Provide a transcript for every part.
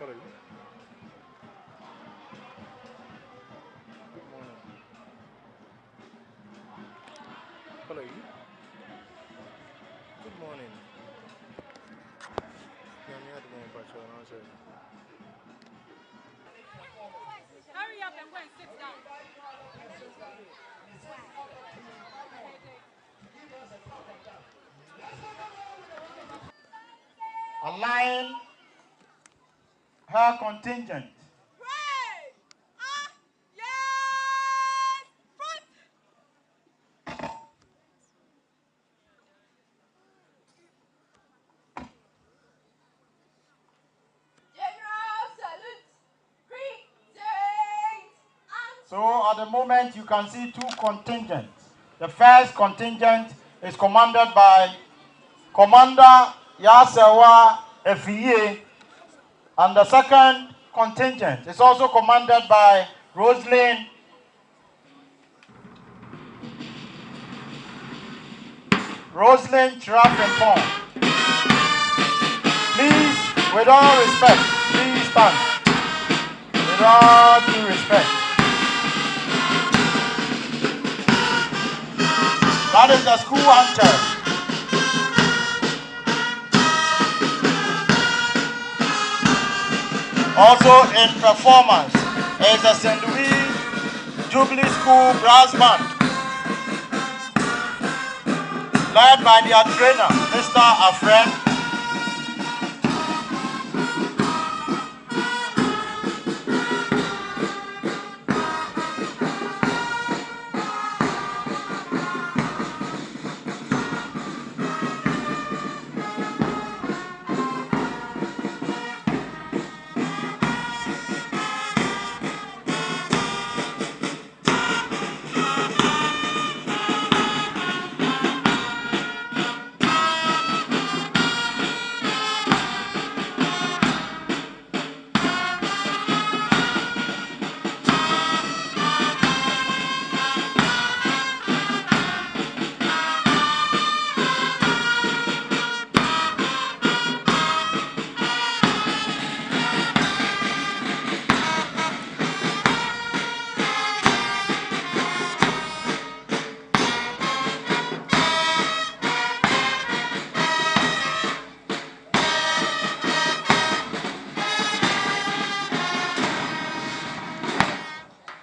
Follow you. Good morning. Follow you. Good morning. Yeah, me had one patrol and answer. Hurry up and go and sit down. Align her contingent. Pray! Yes! Front! General salute! Present! So at the moment you can see two contingents. The first contingent is commanded by Commander Yasewa Efiye, and the second contingent is also commanded by Rosalind Chirafimpong. Please, with all respect, please stand. With all due respect. That is the school anthem. Also in performance is the St. Louis Jubilee School Brass Band, led by their trainer, Mr. Afren.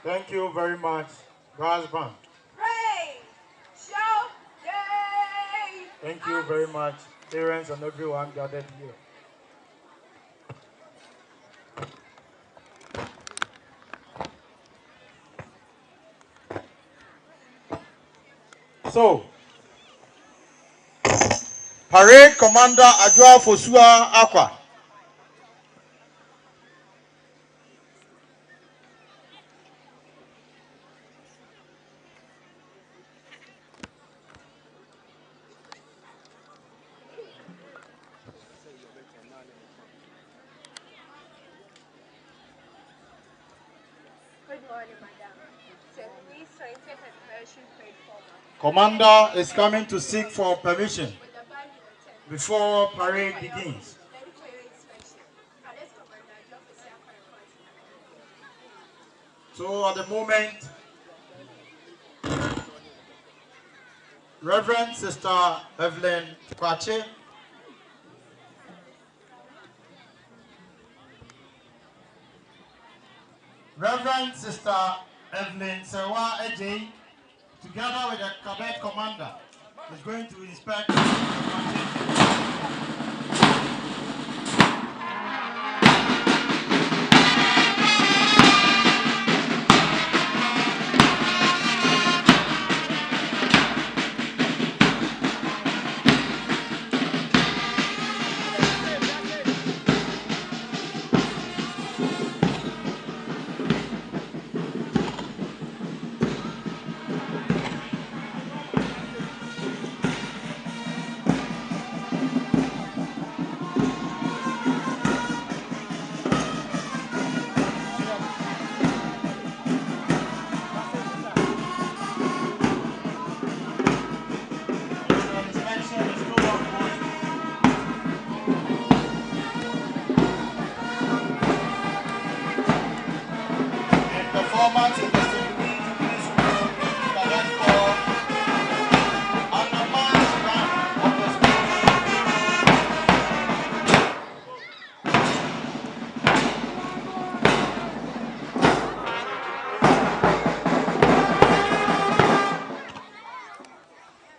Thank you very much, Brass Band. Pray! Shout! Yay! Thank you very much, parents and everyone gathered here. So, Parade Commander Adjoa Fosua Aqua. Good morning, madam. So please try and take a commercial paid format. Commander is coming to seek for permission With the band in attendance. before parade begins. Then for your inspection. Cadets Commander Joe Fisiaka reports. So at the moment, Reverend Sister Evelyn Kwache, Reverend Sister Evelyn Sewa Eji, together with the cadet commander, is going to inspect the contingent. performance in the St. Louis Jubilee School Cadet Corps and the mass band of the school.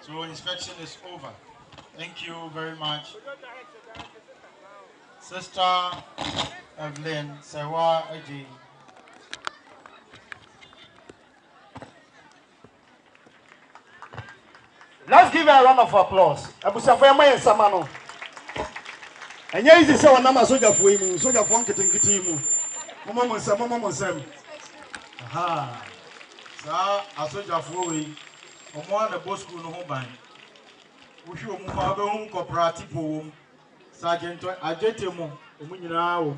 So inspection is over. Thank you very much. Sister Evelyn Sewa Eji. Let's give her a round of applause. Abusafo my samano. Enye easy say wanama soja fo mu, soja fo nketenkete mu. Mama monsem. Aha. Sa asoja fo we. Omo na boss school no ho ban. Wo hwe omu fa be hu cooperative wo. Sergeant Ajete mo, omu nyina wo.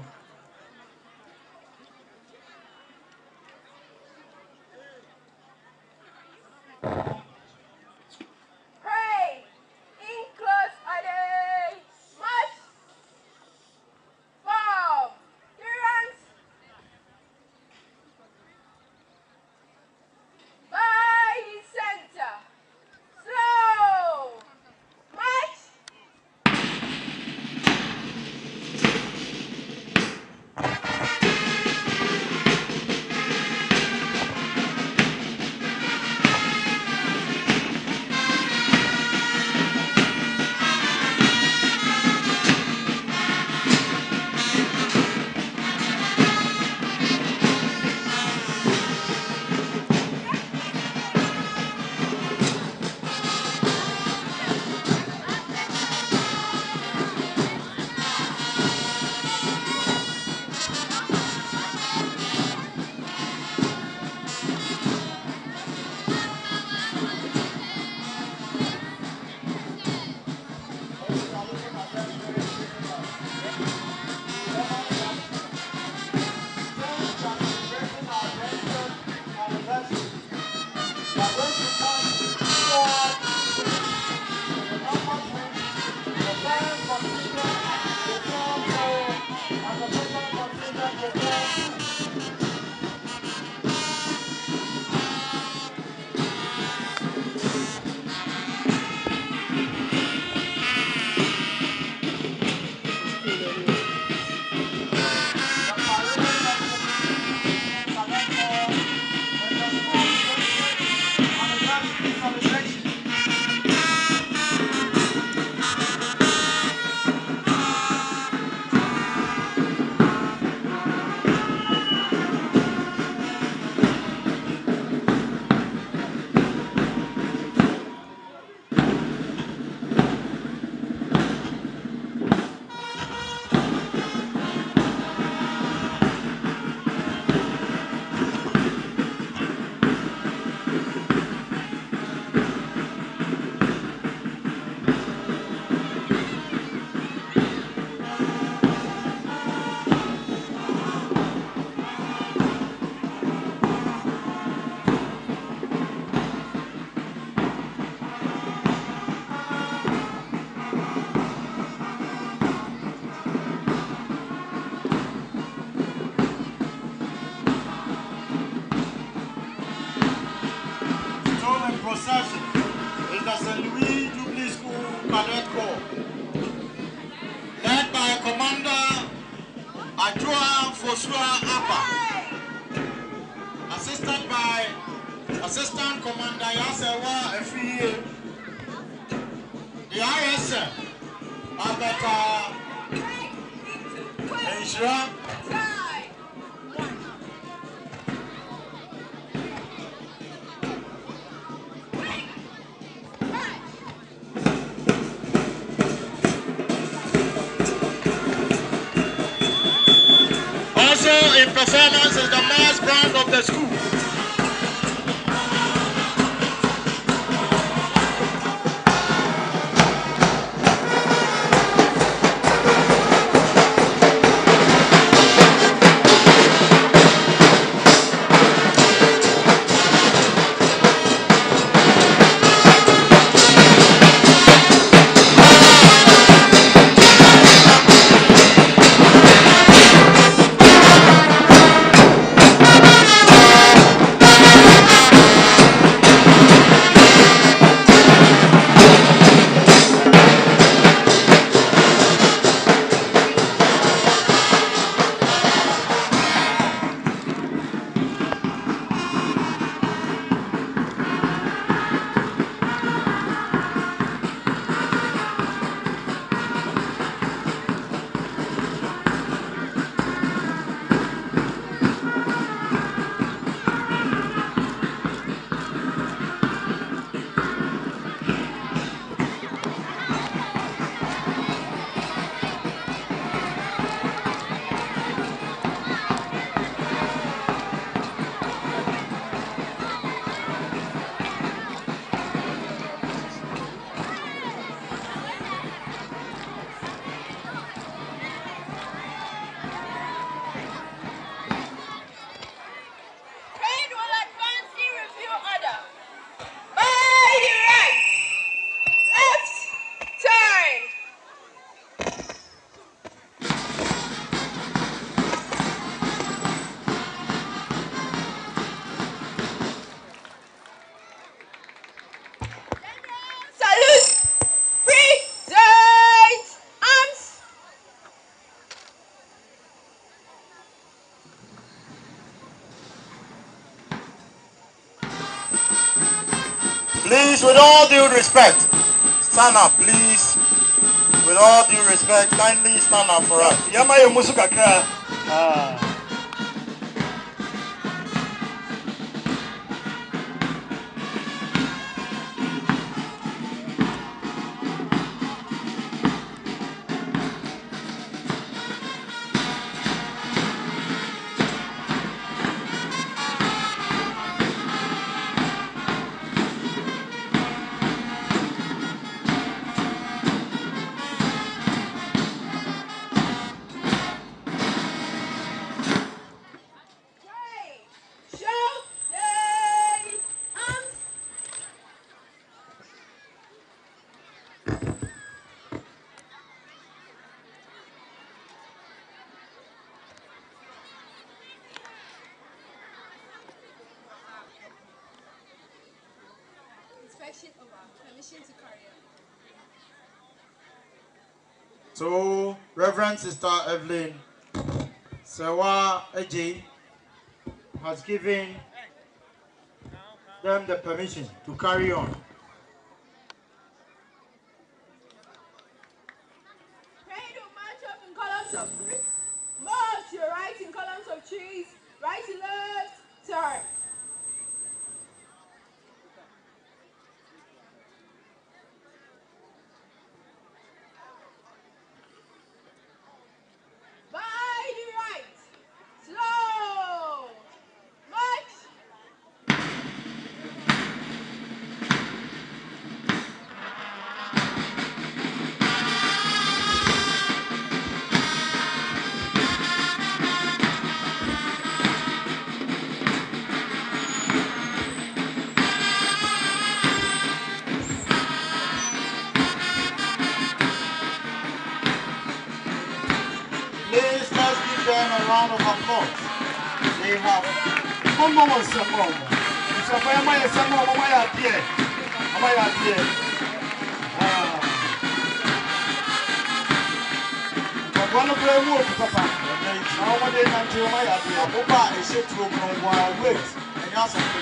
Procession is the St. Louis Jubilee School Cadet Corps, led by Commander Ajua Fosua Apa, assisted by Assistant Commander Yasewa Efiye, the RSM, Alberta Enshira, in performance is the mass brand of the school. Please, with all due respect, stand up, please. With all due respect, kindly stand up for us. Yamaye Musukaka. Inspection over. Permission to carry on. So, Reverend Sister Evelyn Sewa Eji has given them the permission to carry on. Pray to march up in columns of bricks. March your right in columns of trees. Right to left. Turn. By the right. Slow. March. Please, let's give them a round of applause. They have One moment, Samuel. Samuel, my Samuel, my idea. My idea. One of them will papa. Now, what they can do, my idea. Opa a ship to wait and ask them to.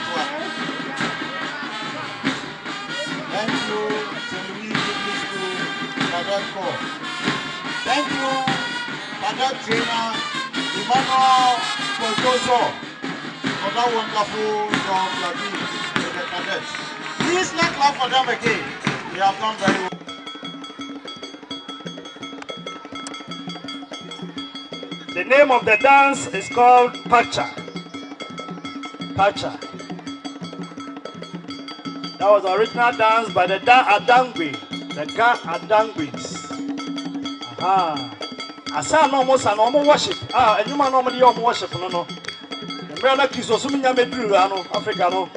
Thank you to Louis Public School, Cadet Corps. Thank you, Cadet Trainer, Emmanuel Kojoso, for that wonderful job you are doing with the cadets. Please let's clap for them again. They have done very well. The name of the dance is called Pacha. Pacha. That was the original dance by the Adangwe, the Ga Adangwes. Aha. Asa no mo sa no mo worship. Ah, enyuma no mo dey mo worship no no. The brother Kiso so nya meduru ano Africa no.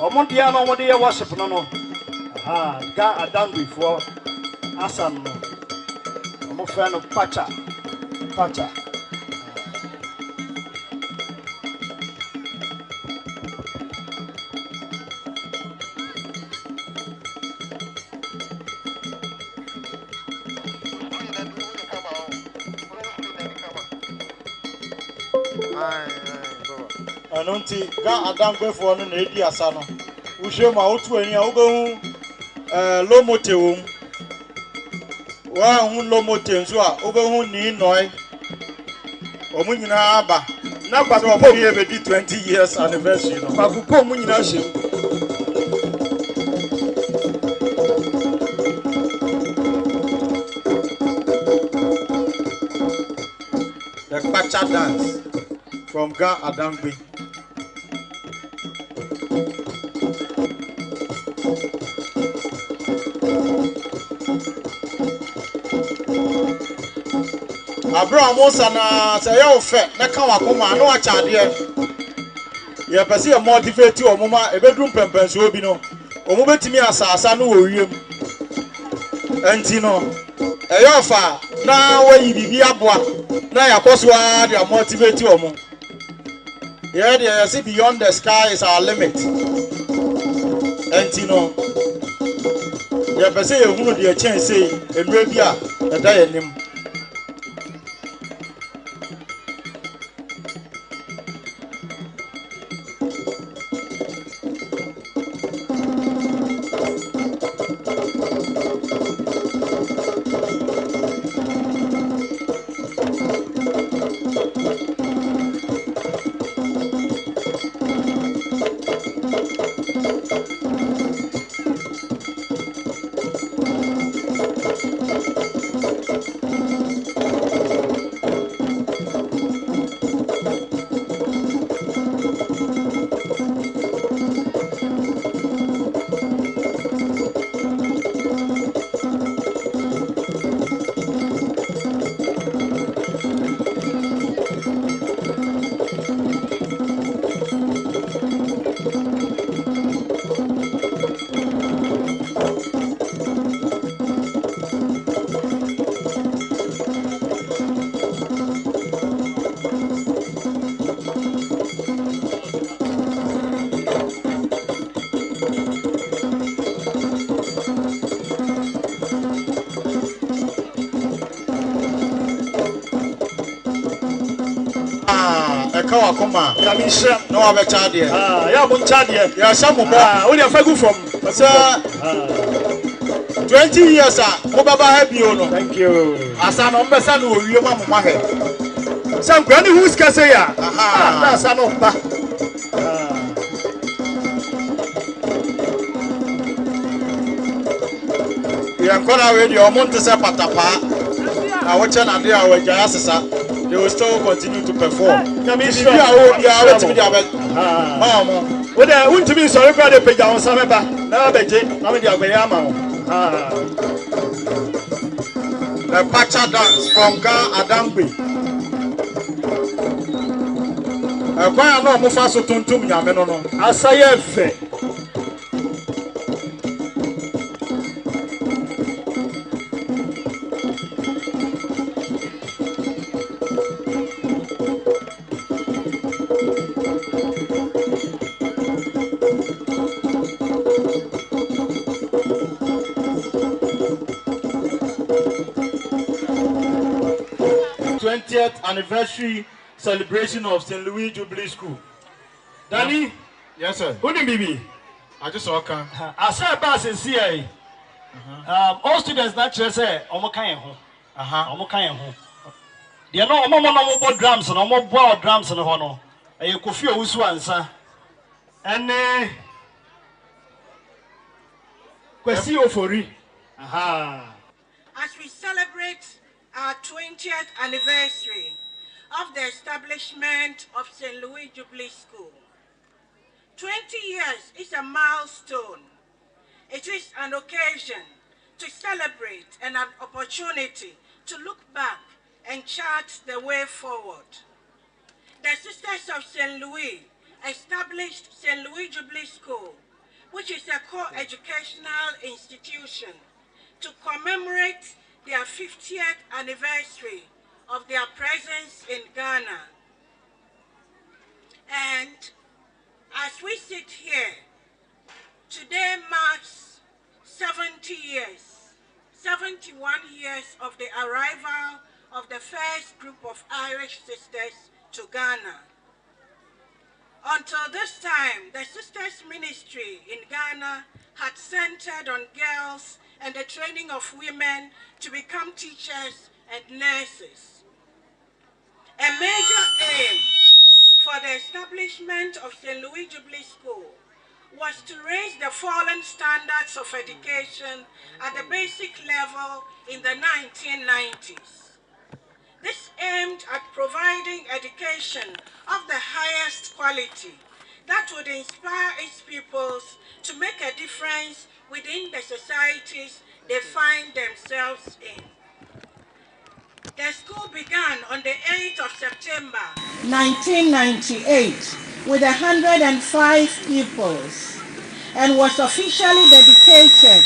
Omo dia no mo dey worship no no. Aha, Ga Adangwe for asa no. Omo fa no Pacha. Pacha. Anonti Ga Adangwe for no na edi asa no. Uhwe ma otu ani a obehu lomote wo. Wa hu lomote nso a obehu ni noi. Omu nyina aba. Na kwa So omu ye be di 20 years anniversary no. Kwakuko mu nyina hye. The Pacha dance from Ga Adangwe. Abraham Musa na say you fe na ka wakoma na wacha de ye pese ye motivate omuma ebedrum pempenso obi no omu betimi asasa no wo wiem enti no eyofa na wayi bibi aboa na yakoso a de motivate omu ye de see beyond the sky is our limit enti no ye pese ye hunu de chance enwe bi a eda ye nim. kawa koma. Kamisha. No abe chade. Ya mun chade. Ya shamu bo. We dey fagu from. Sir. 20 years mo baba happy o no. Thank you. Asa no mbesa no owie ma mo he. Sam kwani who's ka say ya? Na asa no ba. Ya kona we di omonte se patapa. Na wo che na de a we jaya sesa. They will still continue to perform. Kamisha. Ya o ya wetimi di abel. Mama. We dey untimi sorry kwa de page on sameba. Na beje na me di agbe ya ma wo. The Pacha dance from Ga Adangbe. Kwaya no mo fa so tuntum nyame no no. Asaye fe. Anniversary celebration of St. Louis Jubilee School. Danny? Yes, sir. Who did Bibi? I just saw her. I said, Bass in CIA. All students naturally say, Omokayan home. Omokayan home. They are no more drums and no more drums and honor. And you could feel who's one, sir. And question for you. As we celebrate our 20th anniversary of the establishment of St. Louis Jubilee School. 20 years is a milestone. It is an occasion to celebrate and an opportunity to look back and chart the way forward. The Sisters of St. Louis established St. Louis Jubilee School, which is a co-educational institution, to commemorate their 50th anniversary of their presence in Ghana. And as we sit here, today marks 71 years of the arrival of the first group of Irish sisters to Ghana. Until this time, the sisters' ministry in Ghana had centered on girls and the training of women to become teachers and nurses. A major aim for the establishment of St. Louis Jubilee School was to raise the fallen standards of education at the basic level in the 1990s. This aimed at providing education of the highest quality that would inspire its pupils to make a difference within the societies they find themselves in. The school began on the 8th of September 1998 with 105 pupils and was officially dedicated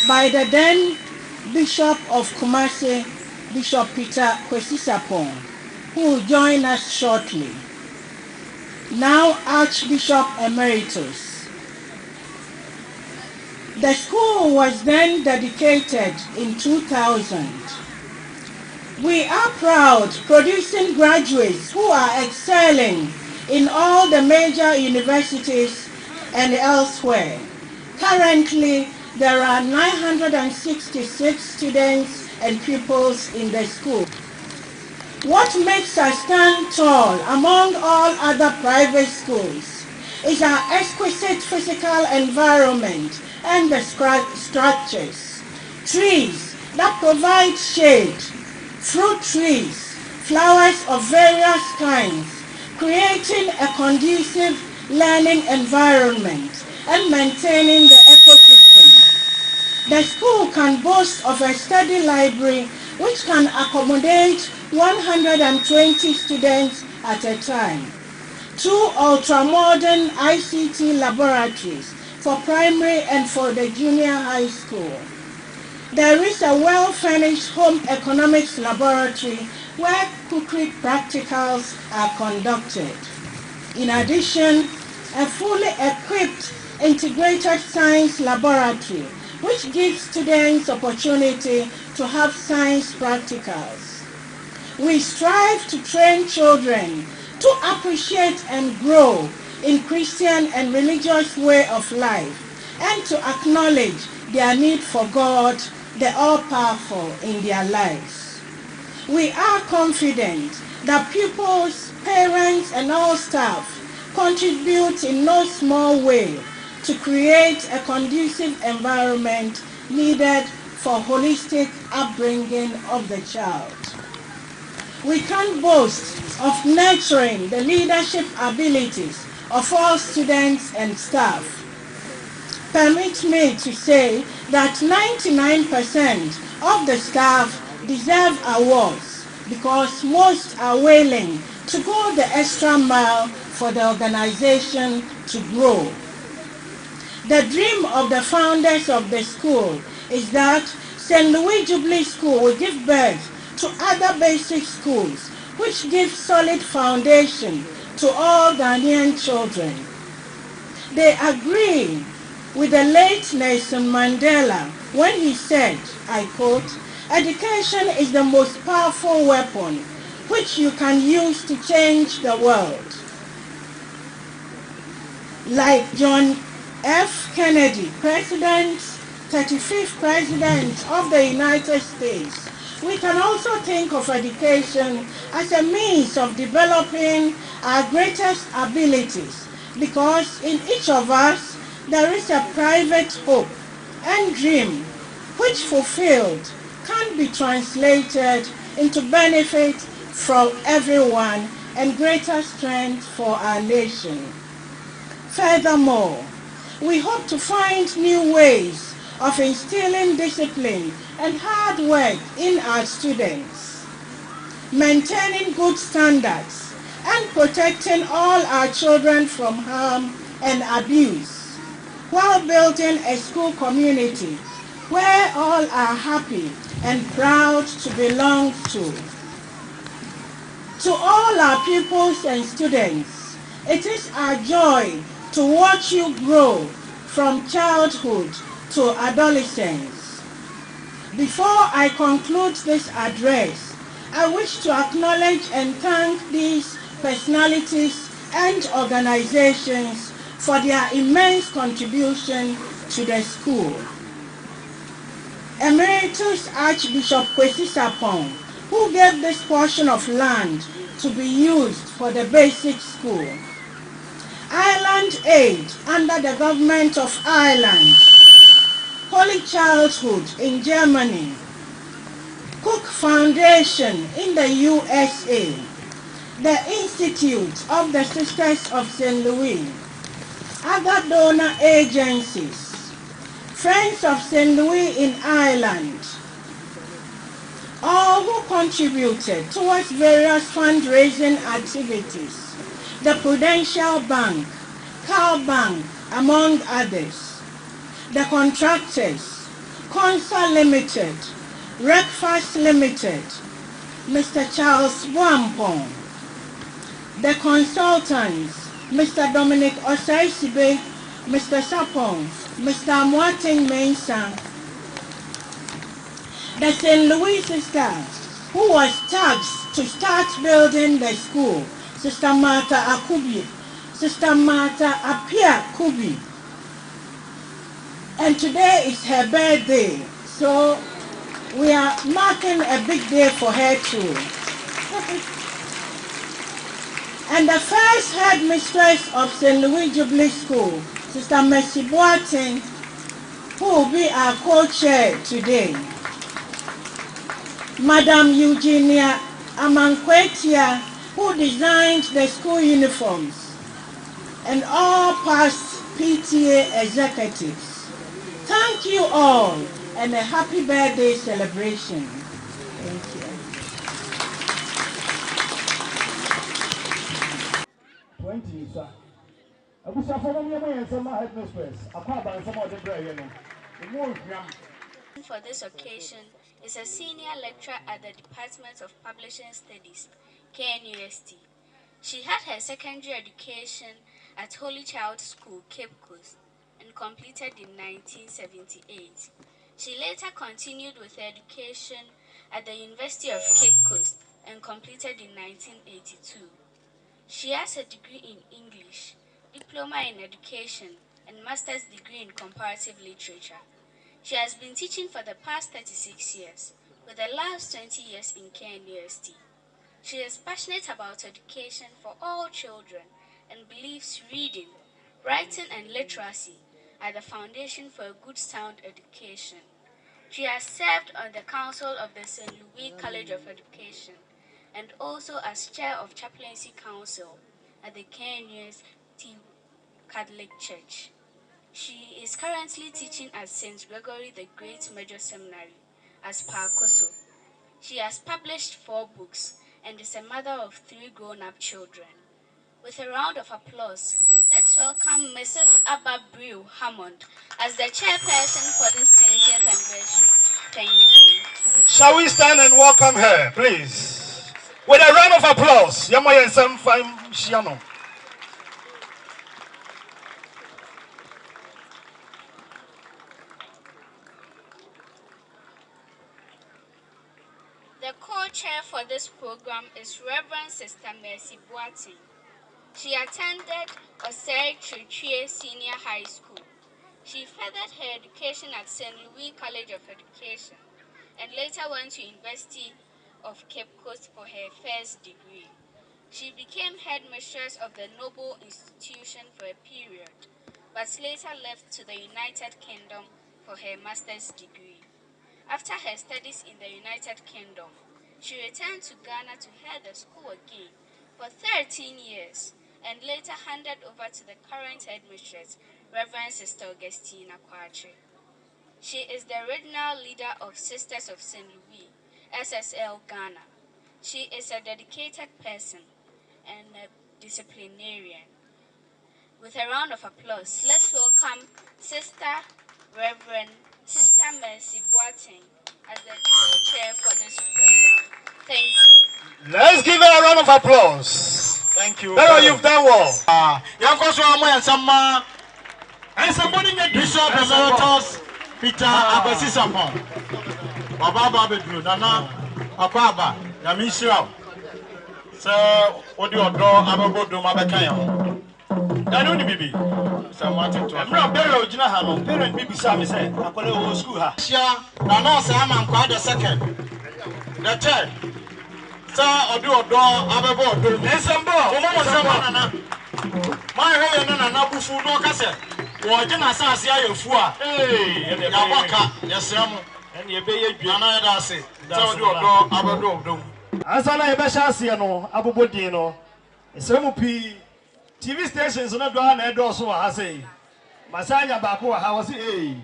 by the then Bishop of Kumasi, Bishop Peter Kwesisapong, who will join us shortly. Now Archbishop Emeritus. The school was then dedicated in 2000. We are proud producing graduates who are excelling in all the major universities and elsewhere. Currently, there are 966 students and pupils in the school. What makes us stand tall among all other private schools is our exquisite physical environment and the structures. Trees that provide shade, fruit trees, flowers of various kinds, creating a conducive learning environment and maintaining the ecosystem. The school can boast of a study library which can accommodate 120 students at a time. 2 ultra-modern ICT laboratories for primary and for the junior high school. There is a well-furnished home economics laboratory where cookery practicals are conducted. In addition, a fully equipped integrated science laboratory which gives students opportunity to have science practicals. We strive to train children to appreciate and grow in Christian and religious way of life, and to acknowledge their need for God, the all-powerful, in their lives. We are confident that pupils, parents, and all staff contribute in no small way to create a conducive environment needed for holistic upbringing of the child. We can boast of nurturing the leadership abilities of all students and staff. Permit me to say that 99% of the staff deserve awards because most are willing to go the extra mile for the organization to grow. The dream of the founders of the school is that St. Louis Jubilee School will give birth to other basic schools which give solid foundation to all Ghanaian children. They agree with the late Nelson Mandela when he said, I quote, "Education is the most powerful weapon which you can use to change the world." Like John F. Kennedy, 35th President of the United States, we can also think of education as a means of developing our greatest abilities, because in each of us there is a private hope and dream which, fulfilled, can be translated into benefit from everyone and greater strength for our nation. Furthermore, we hope to find new ways of instilling discipline and hard work in our students, maintaining good standards, and protecting all our children from harm and abuse, while building a school community where all are happy and proud to belong to. To all our pupils and students, it is our joy to watch you grow from childhood to adolescence. Before I conclude this address, I wish to acknowledge and thank these personalities and organizations for their immense contribution to the school. Emeritus Archbishop Kwesi Sapong, who gave this portion of land to be used for the basic school. Ireland Aid under the government of Ireland. Holy Childhood in Germany. Cook Foundation in the USA. The Institute of the Sisters of St. Louis. Other donor agencies. Friends of St. Louis in Ireland. All who contributed towards various fundraising activities. The Prudential Bank, Cal Bank, among others. The contractors, Consa Limited, Breakfast Limited, Mr. Charles Wampong. The consultants, Mr. Dominic Osaisibe, Mr. Sapong, Mr. Mwating Mensah. The St. Louis sister who was tasked to start building the school, Sister Martha Akubi, Sister Martha Apia Kubi. And today is her birthday, so we are marking a big day for her too. And the first headmistress of St. Louis Jubilee School, Sister Mercy Boateng, who will be our co-chair today. Madam Eugenia Amankwetia, who designed the school uniforms, and all past PTA executives. Thank you all, and a happy birthday celebration. Thank you. 20, sir. I wish I found me and some headmistress. I can't buy some of the bread, you know. The more for this occasion is a senior lecturer at the Department of Publishing Studies, KNUST. She had her secondary education at Holy Child School, Cape Coast, and completed in 1978. She later continued with her education at the University of Cape Coast and completed in 1982. She has a degree in English, diploma in education, and master's degree in comparative literature. She has been teaching for the past 36 years, with the last 20 years in KNUST. She is passionate about education for all children and believes reading, writing, and literacy are the foundation for a good sound education. She has served on the council of the St. Louis College of Education and also as chair of chaplaincy council at the KNUST Catholic Church. She is currently teaching at St. Gregory the Great Major Seminary as Parkoso. She has published 4 books and is a mother of 3 grown-up children. With a round of applause, let's welcome Mrs. Abba Brew Hammond as the chairperson for this 20th anniversary. Thank you. Shall we stand and welcome her, please? With a round of applause. Yamoye Semfam Shiano. The co-chair for this program is Reverend Sister Mercy Boating. She attended Osei Trichie Senior High School. She furthered her education at St. Louis College of Education and later went to University of Cape Coast for her first degree. She became headmistress of the Noble Institution for a period, but later left to the United Kingdom for her master's degree. After her studies in the United Kingdom, she returned to Ghana to head the school again for 13 years and later handed over to the current headmistress, Reverend Sister Augustina Kwache. She is the regional leader of Sisters of St. Louis, SSL Ghana. She is a dedicated person and a disciplinarian. With a round of applause, let's welcome Sister Reverend Sister Mercy Boating as the co-chair for this program. Thank you. Let's give her a round of applause. Thank you. Pero, you've done well. And somebody get Bishop Emeritus Peter Abesisapon. Baba Babedru, Nana, Akaba, Yamishra. So, what do you do? Abago do Mabakayan. Danu ni bibi. Sir Martin to. I'm not very original. Parent bibi Sammy say, I call it old school. Shia, Nana Sam and quite the second. The third. Sir, Odu Odo, Ababo, do. Nesembo, Mama Samana. My way and Nana Bufu no Cassette. Wajina Sassia, your fua. Hey, Yabaka, yes, and ye bay, Yana Dasi. Tell you, Abado. As I Bashasiano, Abubodino, Semupi TV stations on a door and also has a Masaya Baku, how was he?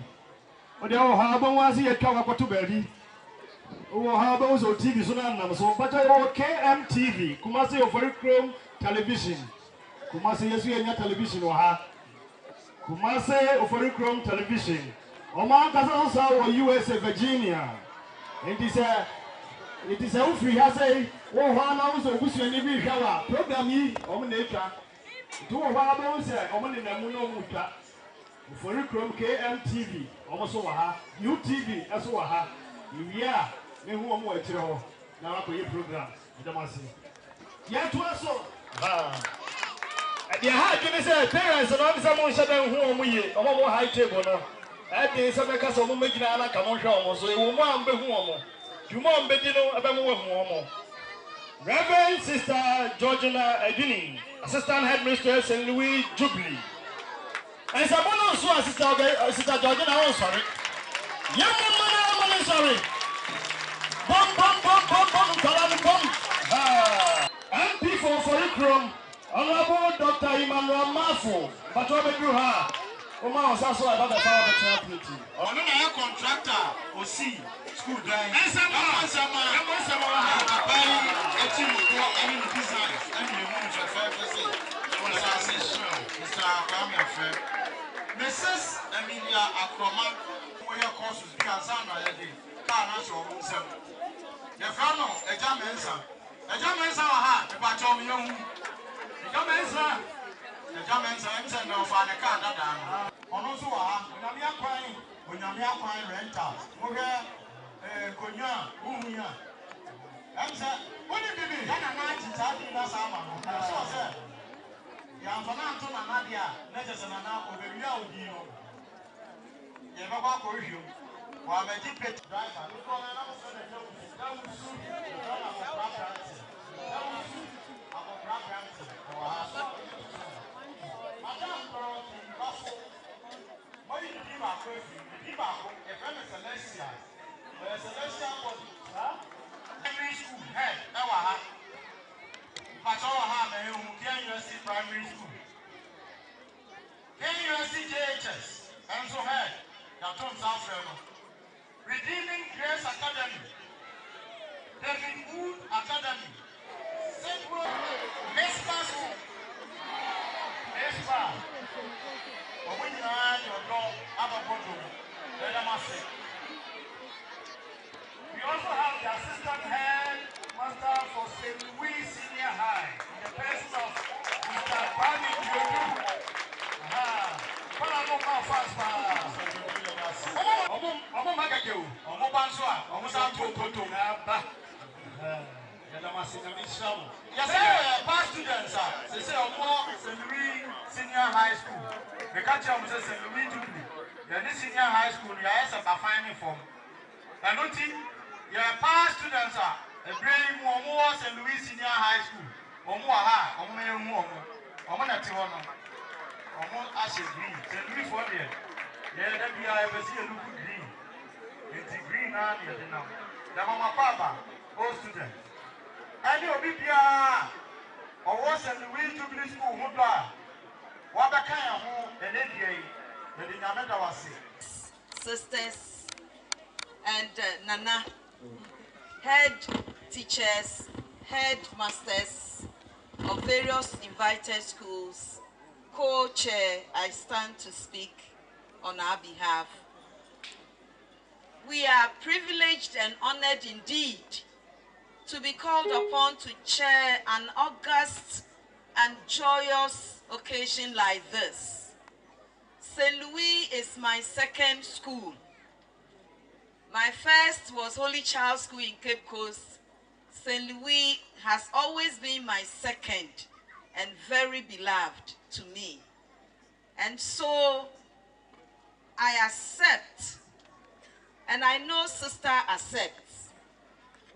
But the old harbor was he a cover to Berry? Oh, harbor was on TV, so but I KMTV, Kumasi of Chrome television. Kumasi, yes, we are television or ha. Kumasi of Chrome television. Oman Casa or USA, Virginia. It is a free has a house of Bush and every shower. Program ye, Omanaka. 2 hours, Oman in the Muno Muta. For Chrome KMTV, almost over her. UTV, as well her. Yeah, me who are more now for your program. Yeah, to us so. Yeah, can you say parents and I'm someone shut down home with you, or more high table? I think some because of making a come on show, so it will want to be home. Jumon Bedino Abamu. Reverend Sister Georgina Edini, Assistant Headmistress St. Louis Jubilee. And someone also Sister Georgina, oh sorry. Young woman, sorry. Bomb. MP for Foricrom, Honorable Dr. Emmanuel Mafu, but what we do her. Oma was also about the power of tranquility. On a contractor, or see. School day. Mrs. Emilia Akroma, where your courses be as an idea, can't show himself. The Frano, a Jamensa, the Patom Young, the Jamensa, and no father can't down. On also, when I'm crying, when I'm crying rental, Konya, Umia. I'm saying, what did you do? Then I'm not in that summer. So, sir, I'm from Antona Nadia, let us an hour of a real deal. You never walk with you. While I did pet driver, look on another son of that was soon. Madame Dorothy Russell, what did you give our question? The people a friend of Celestia. Celestia was primary school head, Ewaha. Pachoha, KUSC primary school. KUSC JHS, and so head, Yatom South Remo. Redeeming Grace Academy, David Wood Academy, St. Will, Mespa School, Mespa. When you are your dog, Ababodo, Redamase. We also have the assistant head master for St. Louis Senior High, in the person of Mr. Bani Diodu. Omo Magakeu, Omo Bansua, Omo Santo Toto, yes, sir, past students, they say Omo St. Louis Senior High School. The country of St. Louis Jubilee. Then this senior high school, you are a finding form. And nothing, your past students are a brave more St. Louis Senior High School. Omo aha, Omo Omo Natihono, Omo Ashes Green, St. Louis for there. Yeah, that we are ever see a look green. It's green and the now. The Mama Papa, all students. And you'll be here. Or was St. Louis Jubilee School, Mudra. Sisters and Nana, head teachers, head masters of various invited schools, co-chair, I stand to speak on our behalf. We are privileged and honored indeed to be called upon to chair an august and joyous occasion like this. St. Louis is my second school. My first was Holy Child School in Cape Coast. St. Louis has always been my second and very beloved to me. And so I accept, and I know Sister accepts.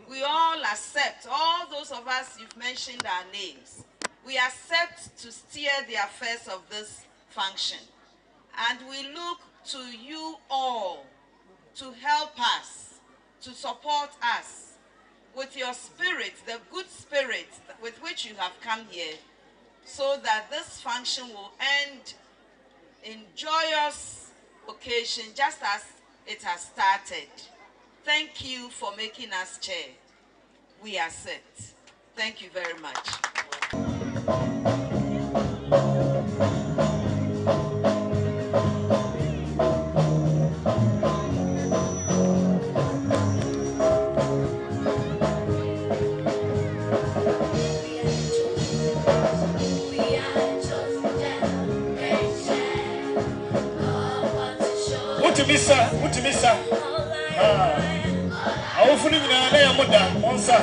We all accept, all those of us you've mentioned our names. We accept to steer the affairs of this function. And we look to you all to help us, to support us with your spirit, the good spirit with which you have come here, so that this function will end in joyous occasion, just as it has started. Thank you for making us chair. We accept. Thank you very much. What miss? Our food in a mother, Monsa.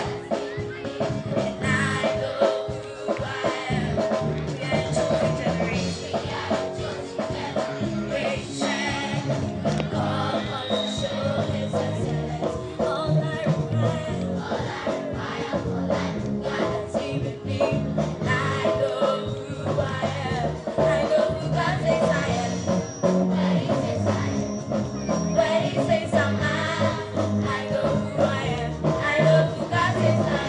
Say something, I know who I am. I know who God is.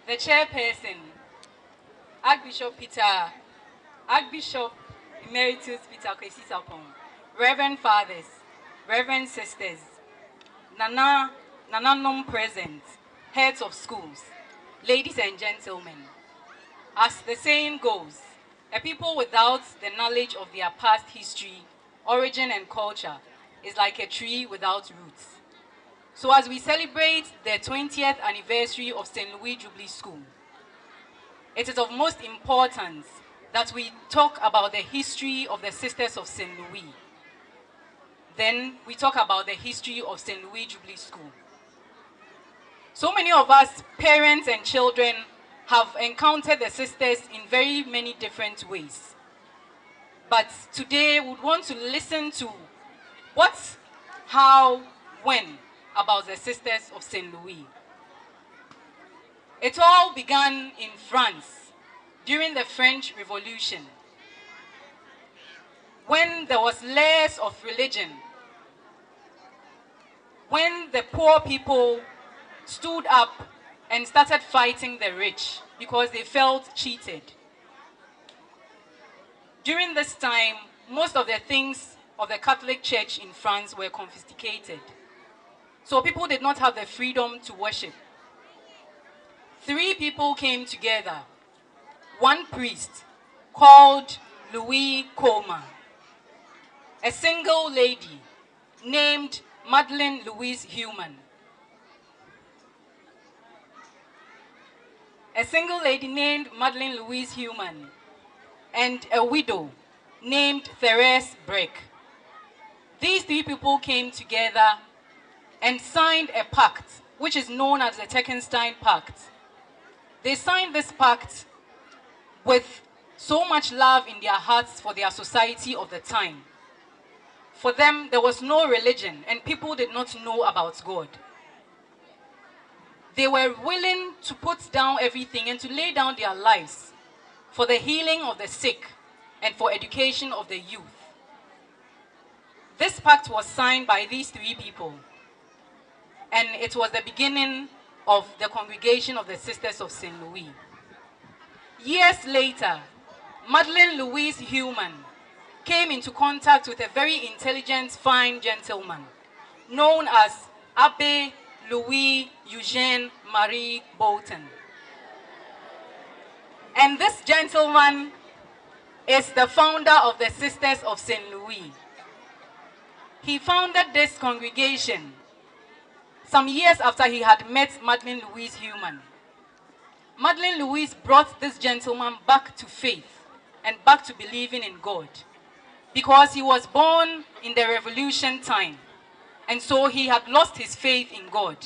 The chairperson, Archbishop Emeritus Peter Kwesi Sapon, Reverend Fathers, Reverend Sisters, Nananom present, heads of schools, ladies and gentlemen. As the saying goes, a people without the knowledge of their past history, origin and culture is like a tree without roots. So as we celebrate the 20th anniversary of St. Louis Jubilee School, it is of most importance that we talk about the history of the Sisters of St. Louis. Then we talk about the history of St. Louis Jubilee School. So many of us, parents and children, have encountered the sisters in very many different ways. But today we want to listen to what, how, when about the Sisters of St. Louis. It all began in France during the French Revolution, when there was less of religion, when the poor people stood up and started fighting the rich because they felt cheated. During this time, most of the things of the Catholic Church in France were confiscated. So people did not have the freedom to worship. 3 people came together. One priest called Louis Coma, a single lady named Madeleine Louise Human, and a widow named Therese Breck. These 3 people came together and signed a pact, which is known as the Teckenstein Pact. They signed this pact with so much love in their hearts for their society of the time. For them, there was no religion, and people did not know about God. They were willing to put down everything and to lay down their lives for the healing of the sick and for education of the youth. This pact was signed by these 3 people, and it was the beginning of the congregation of the Sisters of St. Louis. Years later, Madeleine Louise Human came into contact with a very intelligent, fine gentleman known as Abbe Louis Eugene Marie Bolton. And this gentleman is the founder of the Sisters of St. Louis. He founded this congregation some years after he had met Madeleine Louise Human. Madeleine Louise brought this gentleman back to faith and back to believing in God, because he was born in the revolution time, and so he had lost his faith in God.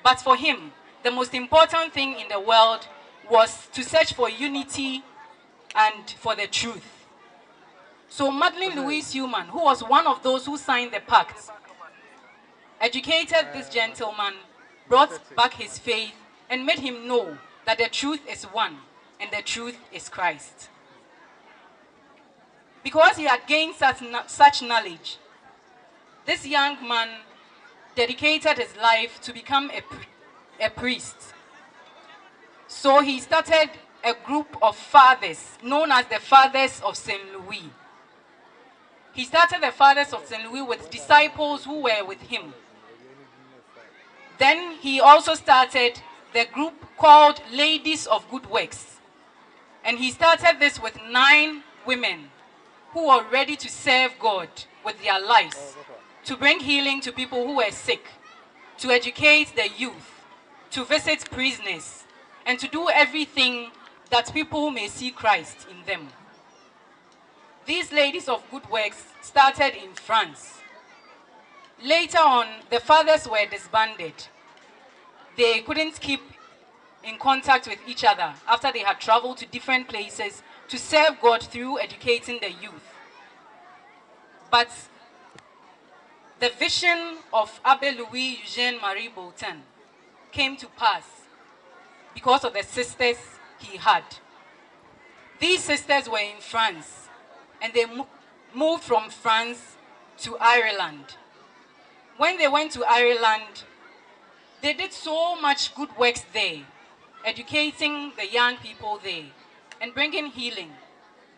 But for him, the most important thing in the world was to search for unity and for the truth. So Madeleine Louise Human, who was one of those who signed the pact, educated this gentleman, brought back his faith, and made him know that the truth is one, and the truth is Christ. Because he had gained such knowledge, this young man dedicated his life to become a priest. So he started a group of fathers known as the Fathers of St. Louis. He started the Fathers of St. Louis with disciples who were with him. Then he also started the group called Ladies of Good Works. And he started this with 9 women who were ready to serve God with their lives, to bring healing to people who were sick, to educate the youth, to visit prisoners, and to do everything that people may see Christ in them. These Ladies of Good Works started in France. Later on, the fathers were disbanded. They couldn't keep in contact with each other after they had traveled to different places to serve God through educating the youth. But the vision of Abbe Louis Eugene Marie Bolton came to pass because of the sisters he had. These sisters were in France, and they moved from France to Ireland. When they went to Ireland, they did so much good works there, educating the young people there and bringing healing.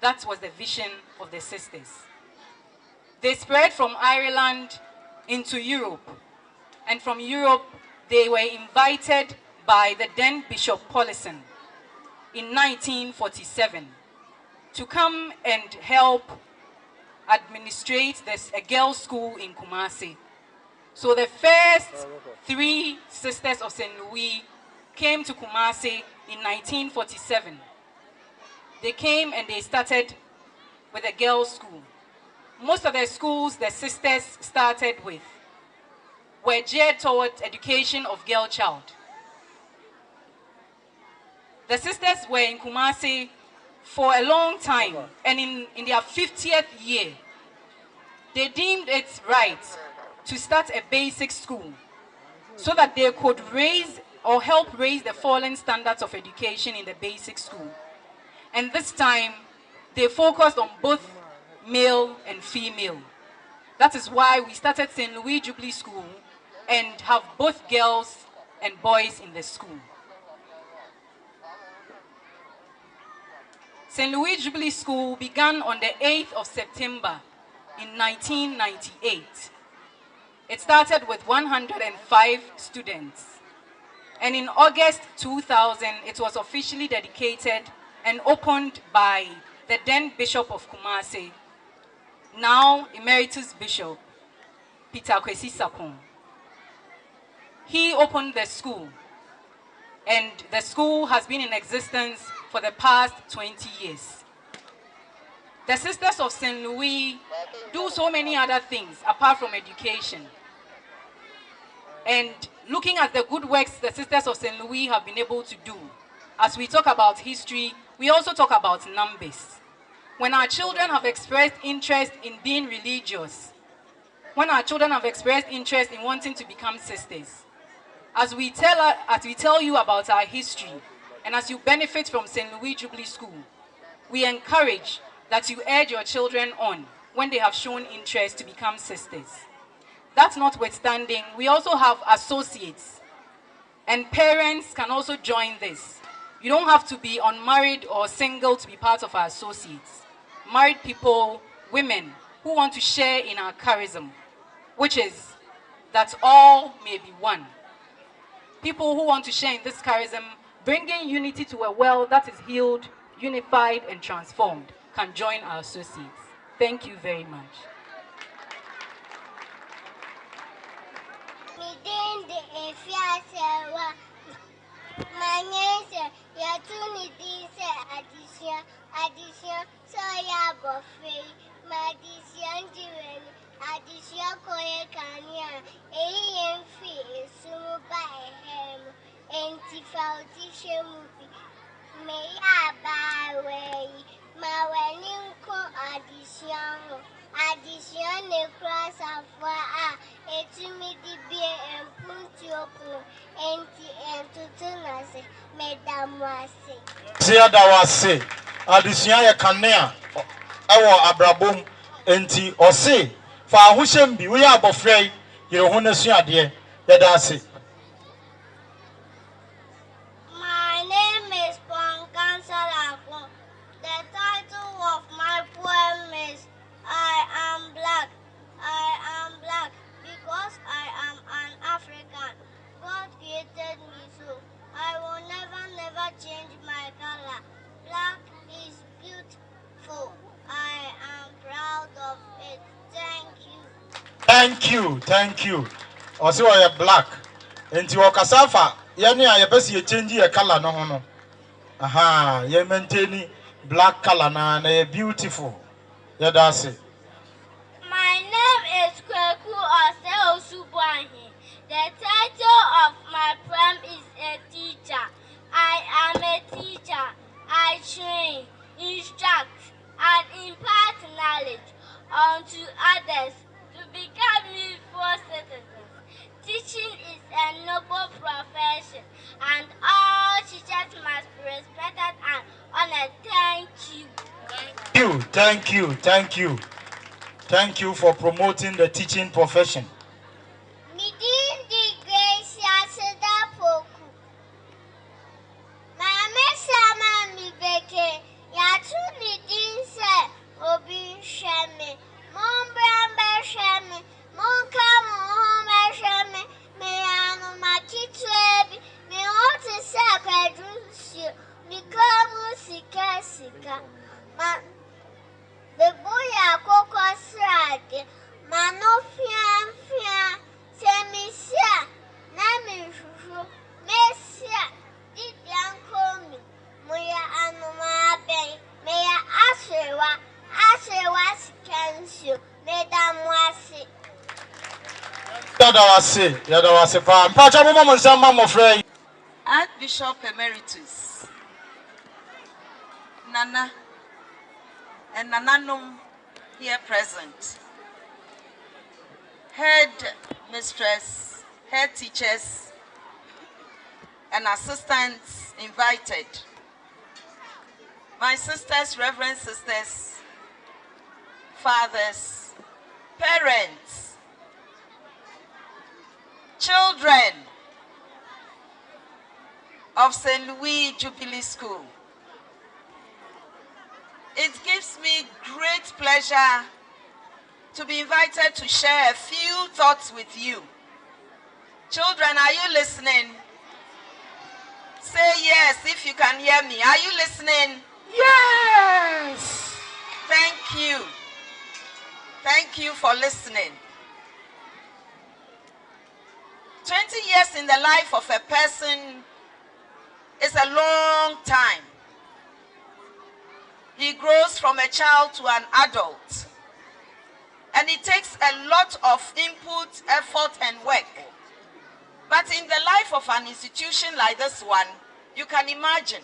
That was the vision of the sisters. They spread from Ireland into Europe, and from Europe they were invited by the then Bishop Paulison in 1947 to come and help administrate a girls' school in Kumasi. So the first 3 Sisters of St. Louis came to Kumasi in 1947. They came and they started with a girls' school. Most of the schools the sisters started with were geared towards education of girl child. The sisters were in Kumasi for a long time, and in their 50th year, they deemed it right to start a basic school so that they could raise or help raise the fallen standards of education in the basic school. And this time, they focused on both male and female. That is why we started St. Louis Jubilee School and have both girls and boys in the school. St. Louis Jubilee School began on the 8th of September in 1998. It started with 105 students. And in August 2000, it was officially dedicated and opened by the then Bishop of Kumasi, now Emeritus Bishop Peter Kwesi Sapon. He opened the school, and the school has been in existence for the past 20 years. The Sisters of St. Louis do so many other things apart from education. And looking at the good works the Sisters of St. Louis have been able to do, as we talk about history, we also talk about numbers. When our children have expressed interest in being religious, when our children have expressed interest in wanting to become sisters, as we tell you about our history, and as you benefit from St. Louis Jubilee School, we encourage that you urge your children on when they have shown interest to become sisters. That notwithstanding, we also have associates, and parents can also join this. You don't have to be unmarried or single to be part of our associates. Married people, women who want to share in our charism, which is that all may be one. People who want to share in this charism, bringing unity to a world that is healed, unified, and transformed, can join our associates. Thank you very much. Sia da wase adesua ye kanea ewo abrabom enti ose fa ahohyem bi wo ya abofrai ye ho na suade ye da ase. My name is Ponkansalako. The title of my poem is I am black. I am black because I am an African. God created me so. I will never change my color. Black is beautiful. I am proud of it. Thank you. Ose wo ye black. Enti wo kasafa ye ne a ye bese ye change ye color no ho no. Aha, ye maintain black color na ye beautiful. Ye da ase. My name is Kweku Oseosubuahi. The title of my poem is A Teacher. I am a teacher. I train, instruct, and impart knowledge unto others to become useful citizens. Teaching is a noble profession, and all teachers must be respected and honored. Thank you. Thank you for promoting the teaching profession. Archbishop Emeritus Nana and Nananum here present, head mistress, head teachers, and assistants invited, my sisters, reverend sisters, fathers, parents, children of St. Louis Jubilee School. It gives me great pleasure to be invited to share a few thoughts with you. Children, are you listening? Say yes if you can hear me. Are you listening? Yes. Thank you. Thank you for listening. 20 years in the life of a person is a long time. He grows from a child to an adult. And it takes a lot of input, effort, and work. But in the life of an institution like this one, you can imagine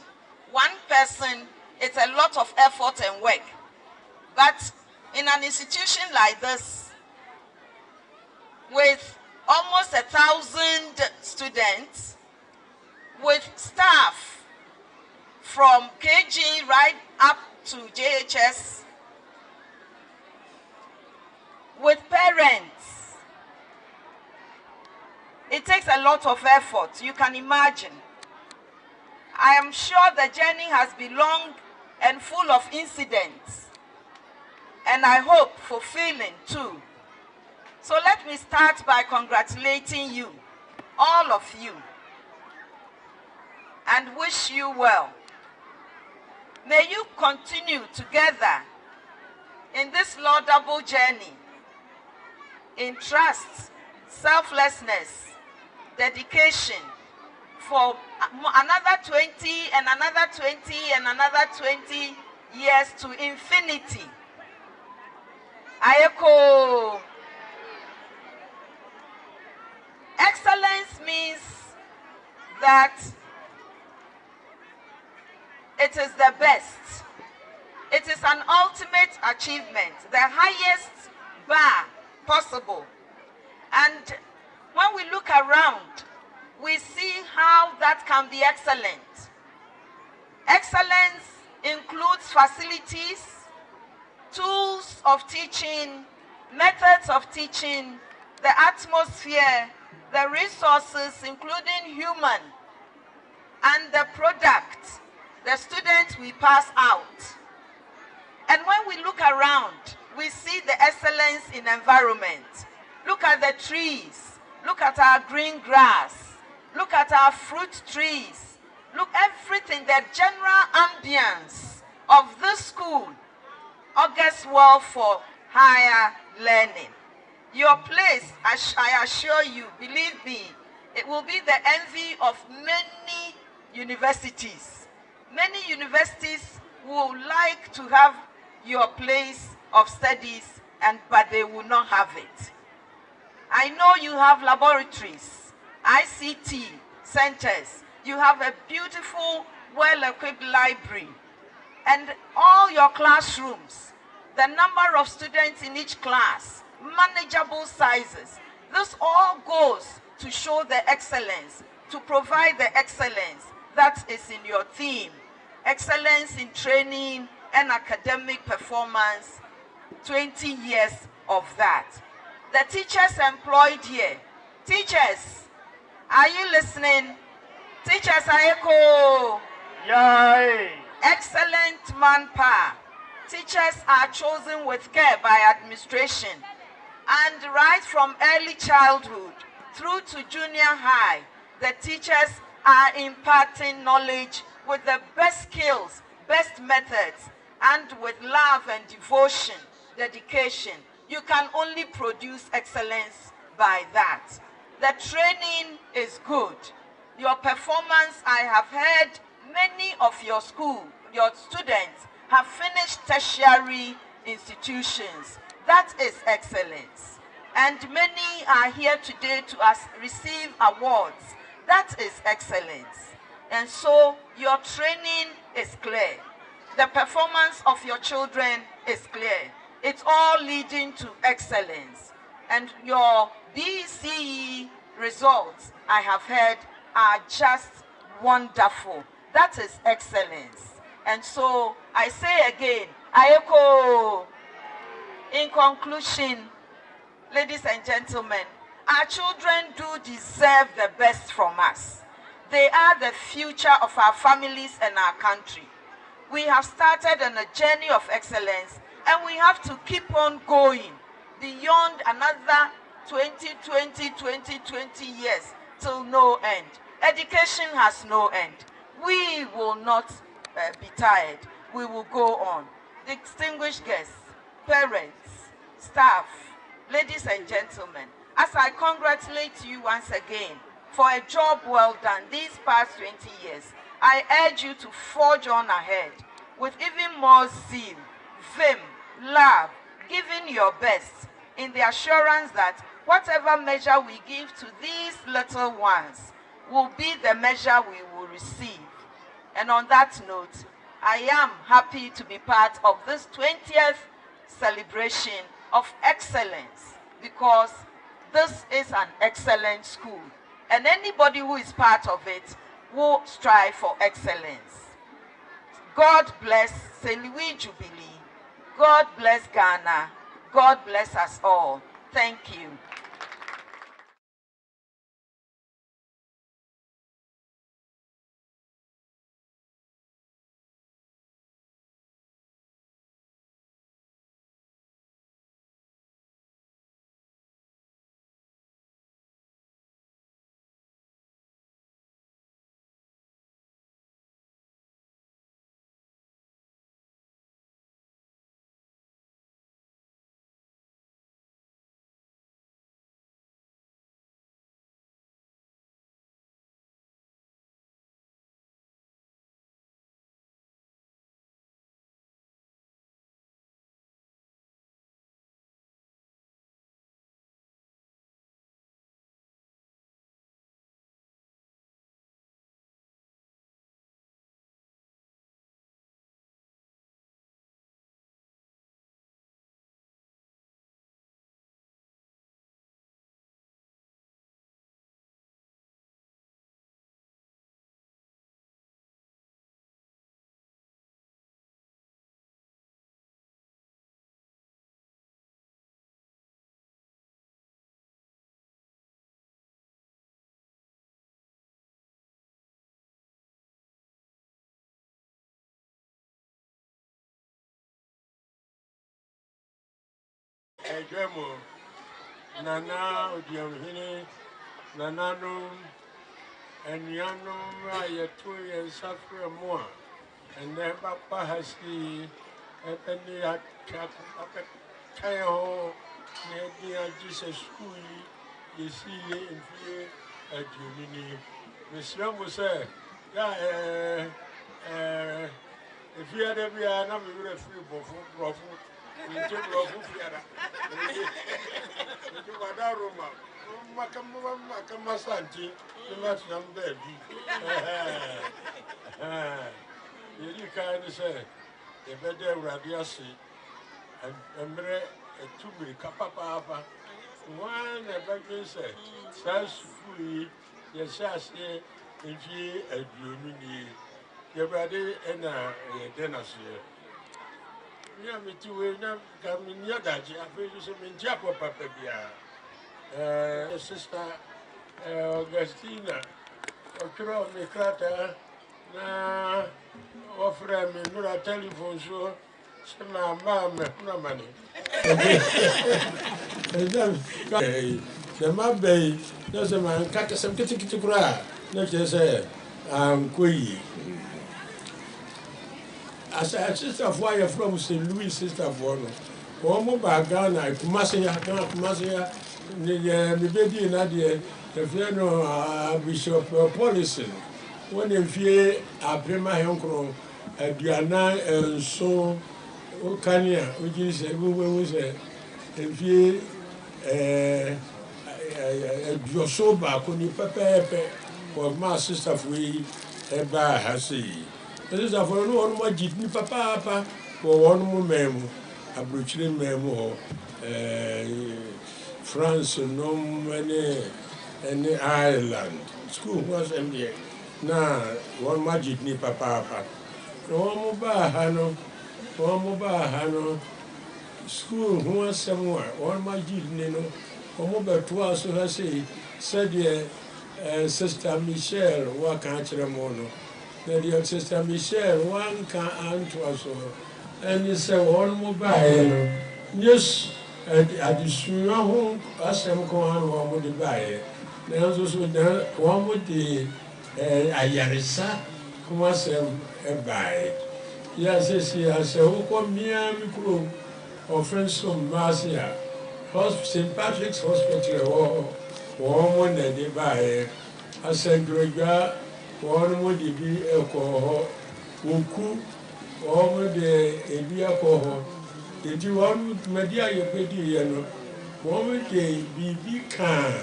one person, it's a lot of effort and work. But in an institution like this, with almost 1,000 students, with staff from KG right up to JHS, with parents, it takes a lot of effort. You can imagine. I am sure the journey has been long and full of incidents, and I hope fulfilling too. So let me start by congratulating you, all of you, and wish you well. May you continue together in this laudable journey in trust, selflessness, dedication for another 20 and another 20 and another 20 years to infinity. Ayeko. Excellence means that it is the best. It is an ultimate achievement, the highest bar possible. And when we look around, we see how that can be excellent. Excellence includes facilities, tools of teaching, methods of teaching, the atmosphere, the resources, including human, and the product, the students we pass out. And when we look around, we see the excellence in environment. Look at the trees. Look at our green grass. Look at our fruit trees. Look everything, the general ambience of this school augurs well for higher learning. Your place, I assure you, believe me, it will be the envy of many universities. Many universities would like to have your place of studies, but they will not have it. I know you have laboratories, ICT centers. You have a beautiful, well-equipped library. And all your classrooms, the number of students in each class, manageable sizes. This all goes to show the excellence, to provide the excellence that is in your theme. Excellence in training and academic performance, 20 years of that. The teachers employed here. Teachers, are you listening? Teachers, Ayeko. Yay! Excellent manpower. Teachers are chosen with care by administration. And right from early childhood through to junior high, the teachers are imparting knowledge with the best skills, best methods, and with love and devotion, dedication. You can only produce excellence by that. The training is good. Your performance, I have heard many of your students have finished tertiary institutions. That is excellence. And many are here today to receive awards. That is excellence. And so your training is clear. The performance of your children is clear. It's all leading to excellence. And your BCE results, I have heard, are just wonderful. That is excellence. And so I say again, Ayeko. In conclusion, ladies and gentlemen, our children do deserve the best from us. They are the future of our families and our country. We have started on a journey of excellence, and we have to keep on going beyond another 20 years till no end. Education has no end. We will not be tired. We will go on. Distinguished guests, parents, staff, ladies and gentlemen, as I congratulate you once again for a job well done these past 20 years, I urge you to forge on ahead with even more zeal, vim, love, giving your best in the assurance that whatever measure we give to these little ones will be the measure we will receive. And on that note, I am happy to be part of this 20th celebration of excellence, because this is an excellent school, and anybody who is part of it will strive for excellence. God bless St. Louis Jubilee. God bless Ghana. God bless us all. Thank you. Edwemo, Nana, Odiamhini, Nananum, and Yanum, I 2 years suffer more, and then Papa has the Penny at Kayo, near Jesus School, you see in fear at Unini. Miss Rambo said, if you had every hour, we would have free for you take off Fiara. You got that room up. Macamasanti, the Latin baby. You kind of say, the better radiasi and a 2 week papa. One a baby said, Says free, yes, say, if ye a Juni, your body and a dinner. Yeah, me too. Now, come in your daddy. I feel you some in Japo, Papa. Sister Augustina, or Crow, me crater, na offer me no telephone show. My mom, no money. The map bay, there's a man cut some kitty to cry. Not just say, I'm queer. As a sister of wire from St. Louis, sister of one. One more by Ghana, Kumasia, the baby in Adia, the funeral Bishop Policy. When they fear a prima uncle, a Diana and so Okania, which is a woman was a fear a sober, could you prepare for my sister of we a bar has see. This is a for one more jitney papa for one more memo, a brutally memo, France, no any Ireland. School was MBA. Now, one more jitney papa. No more bar, Hano, school, who was somewhere, one more jitney, no, or more twice, so I say, said Sister Michelle, what can't you mono? Your Sister Michelle, one can answer us, and you say one more by yes, at the sooner home, as I'm going one with the buy. There was also one with the Ayarisa, who was a buy. Yes, yes, who come near me crew, or friends from Marcia, St. Patrick's Hospital, or one that they buy. I said, Gregor. One would be alcohol, Wuku, or would be alcohol. Did you want Media your petty, one would be can,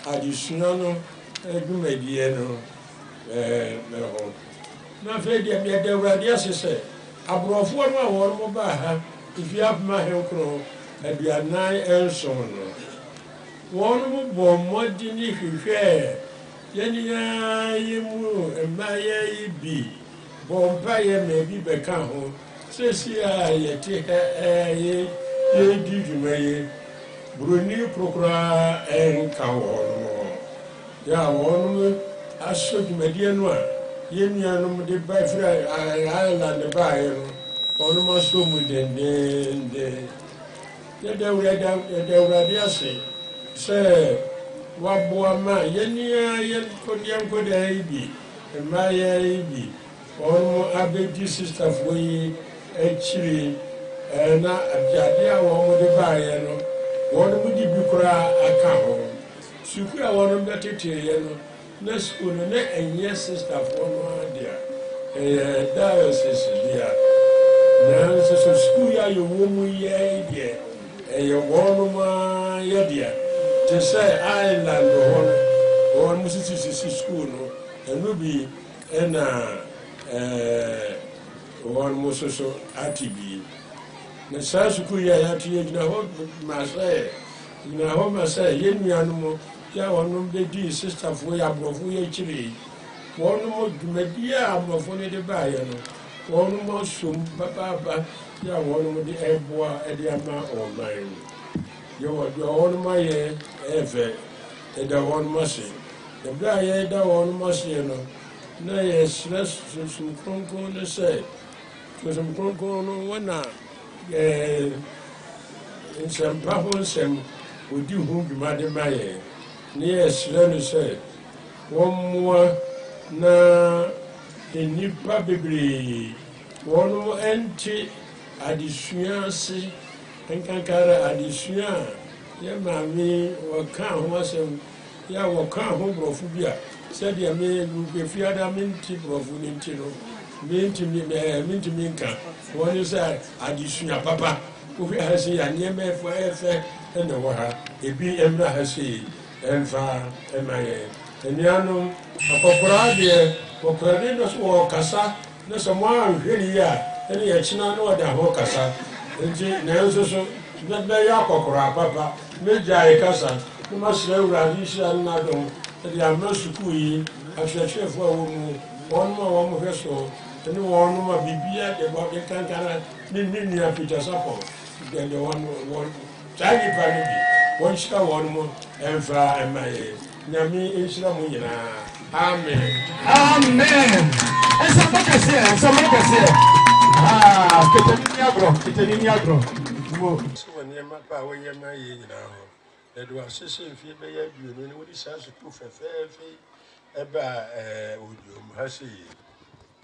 additional, mediano, not afraid of the radius, say. I brought one more by if you have my help, and be a 9 and so on. One more more than if you share. Yenya yimu emaye ibi bomba ye mebi beka ho sesi a ye te ye di dwumaye broni prokura enka wono ya wono aso dwumadie no a ye nuanom de ba fira Ireland ba ye no ono ma so mu dendende ye da wura ase se Wabuama, Yenia, Yanko, the Ibi, and Maya Ibi, or Abedi sister for ye, a chili, and a Jadia, one with the Bayano, one with the Bukra, a cow. Sukura, one of the Titiano, no school, and yes, sister for one dear, a diocese, dear. Now, so school, you woman, ye, dear, and your woman, ye, dear. To say Ireland or Mississippi school, and will be in one Mosso ATB. The Sasukuya at you know, Masay, you know, Masay, Yemi Animal, Yawan, the sister for Yabofu Chili, one more Media of the Bayano, one more soon, Papa, Yawan with the Airboa at the Ama or mine. You are your own my ever, and the one mercy. The blind, the one mercy, no, yes, less some cronco, say, to some cronco, one now. nsɛmpa ho nsɛm odi ho dwumade ma yɛn ne yɛsrɛ no sɛ wɔmmoa na nnipa bebree wɔn ɛnte adesua ase nkankara adesua a yɛ maame wɔka ho asɛm yɛ a wɔka ho borɔfo bi a sɛdeɛ mefiada mente borɔfo no nti no mentumi nka wɔne sɛ adesua papa wohwɛ ha sɛ yɛ nneɛma ɛfɛ ɛna wɔ ha ebi mmra ha sei ɛmfa ɛma yɛn anuanom akɔkoraa deɛ wɔkorade no so wɔkasa na sɛ mo anhwɛ ne yi a ɛne yɛkyena na wɔde ho kasa nti nanso so bɛyɛ akɔkoraa papa mɛgyae kasa na masrɛ awurade hyira no n'adom ɛde ama sukuu yi akyerɛkyerɛfoɔ a wɔ mu wɔnom a wɔmhwɛ so ɛne wɔnom a biribia de bɔde kankara ne nua Peter Sapɔ de wɔn saa nnipa no bi wɔnhyira wɔn mo ɛmfa ɛma yɛ nyame nhyira mo nyinaa amen Amen. Essa boca é Ketanini agro. So when you map away your my that was sissy if you be a union, what is as a proof of eba udium hasi.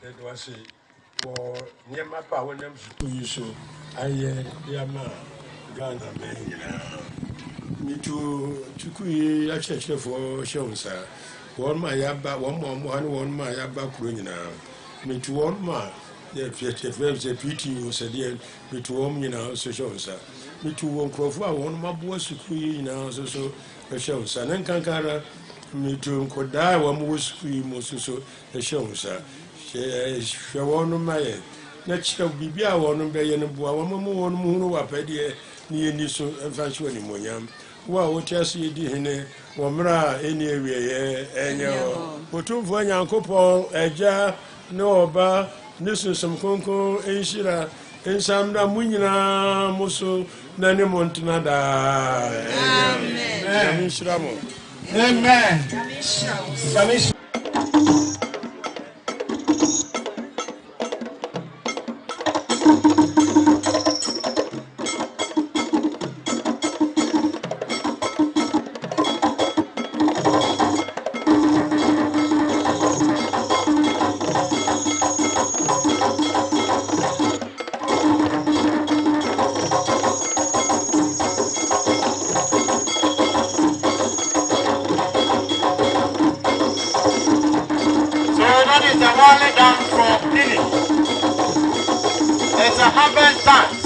That was it for near my power names to so I yama Ghana man. Me to Chukui, actually for shown, sir. One my yaba, one my yaba crunina. Me to one ma. The PT said, me to home, so show, sir. Me to one crowd, one my boys to create so a show, sir. And Kankara, me to die one more scream, so a show, sir. She won my head. Let shall be one by any boy, one more moon up at the near Nisso and Fashion anymore. Well, what you see, Dihine, Wamra, any area, and your Potum for your couple, a jar, no bar. Nisun some konko enshira ensamda munyina muso na ne montanada amen amen shiramo amen It's a harvest dance.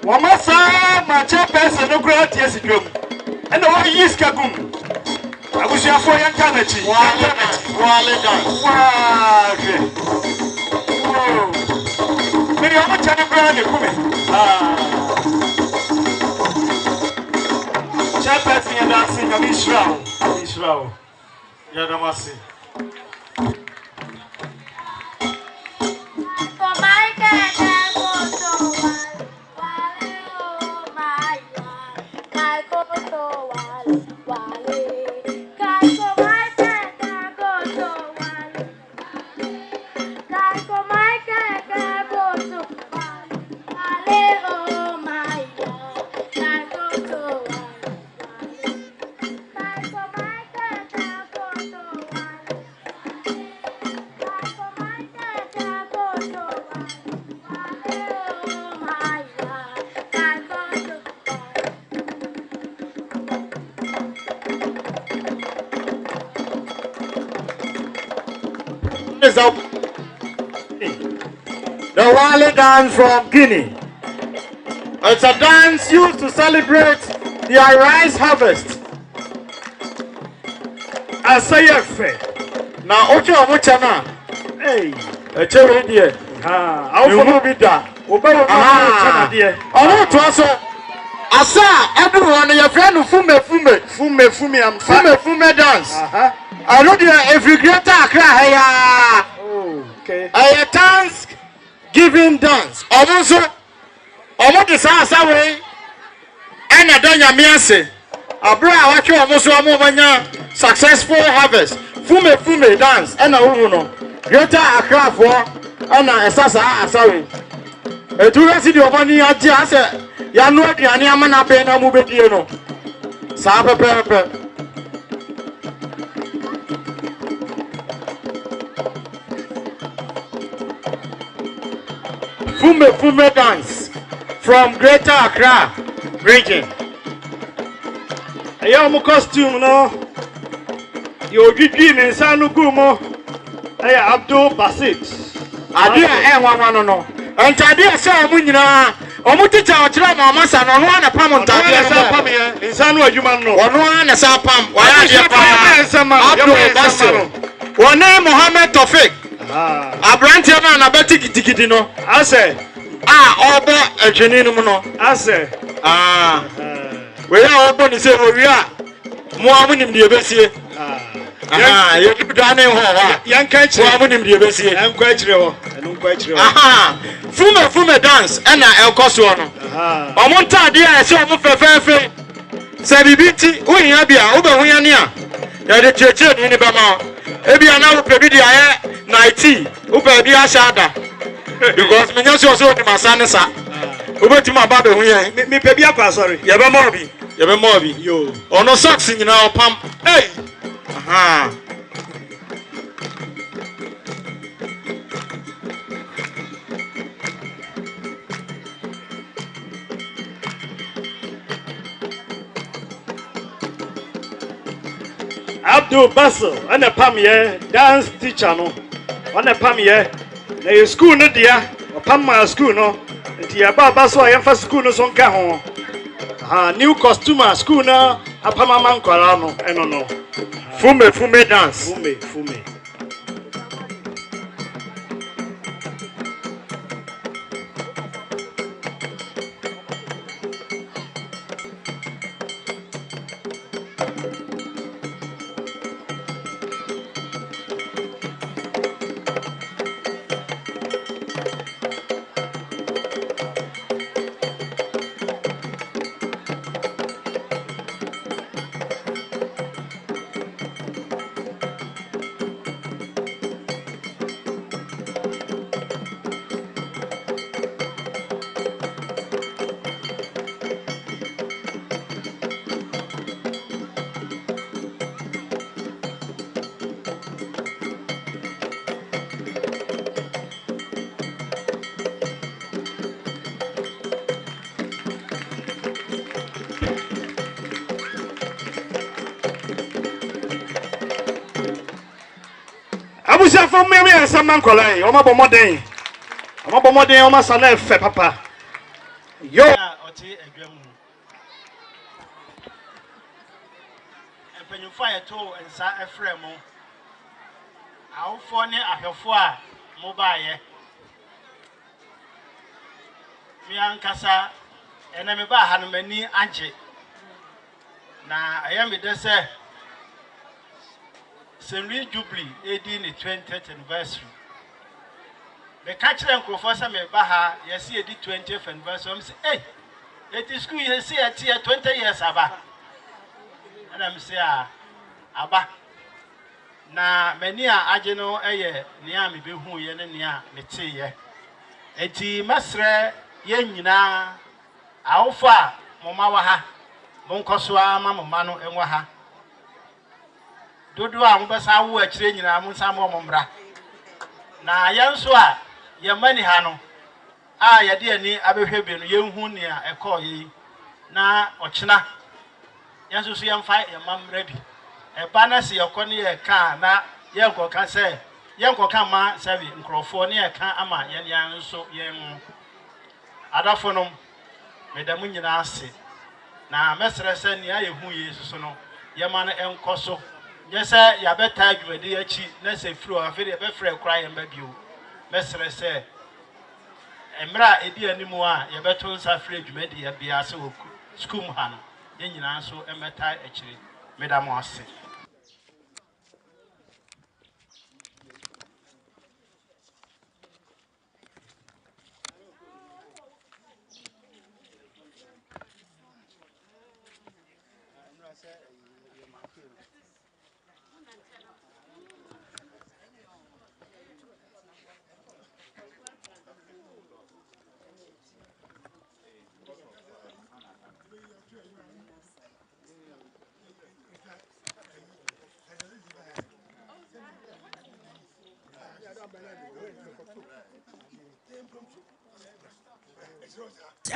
Wamasa, my chairperson, no great yes, and the one is Kagum. I wish you have for your Kanachi. Many of my channel grand women. Chairperson, you're dancing a Israel. Yadamasi. is the Wale dance from Guinea. It's a dance used to celebrate the rice harvest. I say fair. Now, Ocho Amuchana. Hey, A cherry dear. I'll You will be there. Ah, oh, to us. Asa, everyone, your friend fume dance. I know if you get a cry, okay. A Thanksgiving dance. Almost the way. And I don't yamiase. A bra, what you almost successful harvest. Fume dance. And a uno. Greater Accra for and a sasa. Sorry. A tourist of money at Jassa. Ya know the Aniamana Pena Mubediano. Saba Pepe. Fume dance from Greater Accra region. A young costume, no. You give me Sanu Gumo. Hey, Abdul Basit. Idea, one no. And Tadia saw Munina. Omutica, Mama, son, on one upon Tadia. In Sanu, you man know. On one as a pump. Why are you one name Mohammed Tofik. A branch of an abatic tikitino. I say, Oba a Genino. I say, we are open to say we are. More winning the Bessie. You keep down in young catch, more winning the Bessie. I'm quite real. Fume dance and El Cosuano. Omonta dear, so I'm fair. Sabibiti, Uyabia, Uberwiania. The church in the Bama. Ebia now Pebidia 90, Ubebia Shada. Because Minas was on my son. Over to my baby, me Pebia, sorry. Yabamobi, yo. Or no socks in our pump. Hey! Aha. Abdul Basil, and a Pamier dance teacher, no. On a Pamier, they school no dear, or Pamma school no. Until your Baba so I am for school no son Cajon. New costume school no, a Pamaman Corano, and no. Fume dance. Fume. Abuja from me and some man calling. Oma bomodin. Oma bomodin. Oma sana fe papa. Yo. Oti egwemu. Empenyu fire to ensa efremo. Awofo ne ahwefo a mobaye. Mi ankasa ena me ba ha no mani age. Na ayame de se Senri Jubilee, AD in the 20th anniversary. The catcher and Professor Mebaha, yes, he did 20th anniversary. I'm saying, hey, it is school, you see, at 20 years, Abba. And I'm saying, Abba. Na many are Ageno, near me, who yen and near me tea. Eti Masre, Yenina, Alpha, Momawaha, Monkoswa, Mamma Mano, and Waha. Dodo a mbasa wo akire nyina mo nsam mo mmra na yenso a ye mani ha no a ye de ani abehwe no yenhu ne a ekọ yi na ochina yenso so yemfa ye mamra bi e ba na se yekọ ne ye ka na ye nkọ ka se Yanko kama sabi nkrofo ne eka ama yan so yen adafonom medamu nyina ase na mesere se ne ayehu yesu so no yema no enkoso nyese ya beta adwumade achi na se firo afede be frɛ kra yemba bio mesere se emra edi animu a ye beto nsa frɛ adwumade ya bia se woku skum ha no ye nyina so emeta akire medamu ase.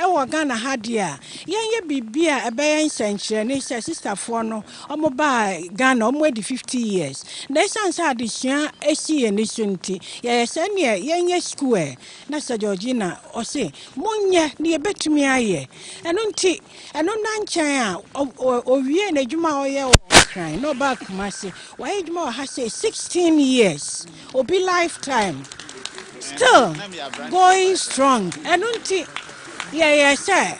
Ewo Ghana ha dia yenye bibia ebe nsɛnkyerɛ ne sɛ sisterfoɔ no ɔmo ba Ghana ɔmo edi 50 years na esansa adesua esi yɛ ne so nti yɛ sɛ ne yenye school na sɛ Georgina ɔse monye ne yebetumi ayɛ ɛno nti ɛno na nkyɛn a owie na adwuma a ɔyɛ wɔ kran no ba Kumasi wɔyɛ adwuma wɔ ha sɛ 16 years obi lifetime still going strong ɛno nti yes, sir.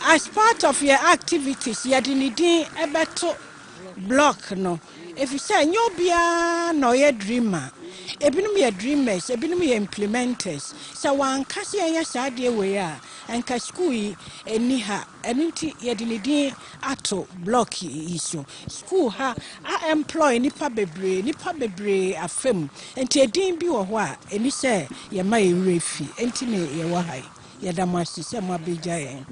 As part of your activities, you didn't ebeto block no. If you say you be no ye dreamer, ebinum ye dreamers, ebinum ye implementers. So one kasi ya sadie we are and ka school eni ha enunti ye didn't ato block issue. School ha I employ nipa bebre afem. Enti edin bi wo ho a eni say ye ma ye refi. Enti ne ye wa hai. Yadamasi se mabijaye.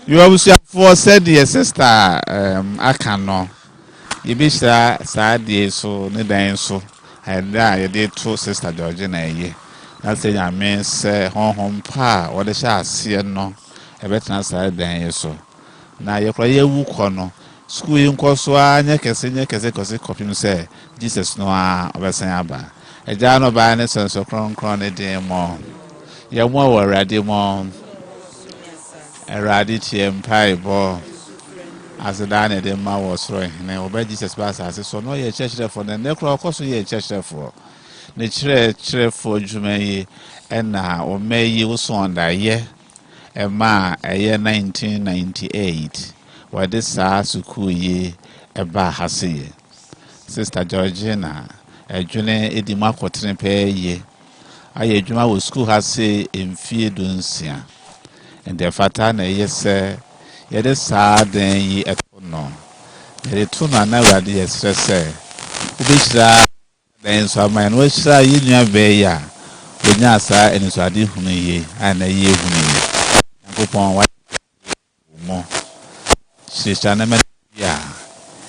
You obviously for said your sister I cannot. You be sad so ne dan so and you did two sister Georgina ye. That's say I mean say home pa or the sha see no a better side dan so. Now you cry wu kono school nko so anya kese copy no say Jesus no a obesan aba. Eja no ba ne senso kron ne den mo. Ye mo wo rade mo. Eradi tie bo as da ne dem ma wo soro na oba Jesus ba asase so no ye church for na ne kro okoso ye church for ne chire for dwuma yi na o meyi wo so onda ye Emma eye 1998 wade saa suku yi eba hase Sister Georgina edwene edima kotene pe ye aye dwuma wo school hase emfie dunsia ende fata na yese yede saa den yi etono yede tuna na wade yesrese ubishira den so aman wo shira yi nua be ya onya saa eniso ade hunu ye ana ye hunu ye Kupon wa mo sister na me ya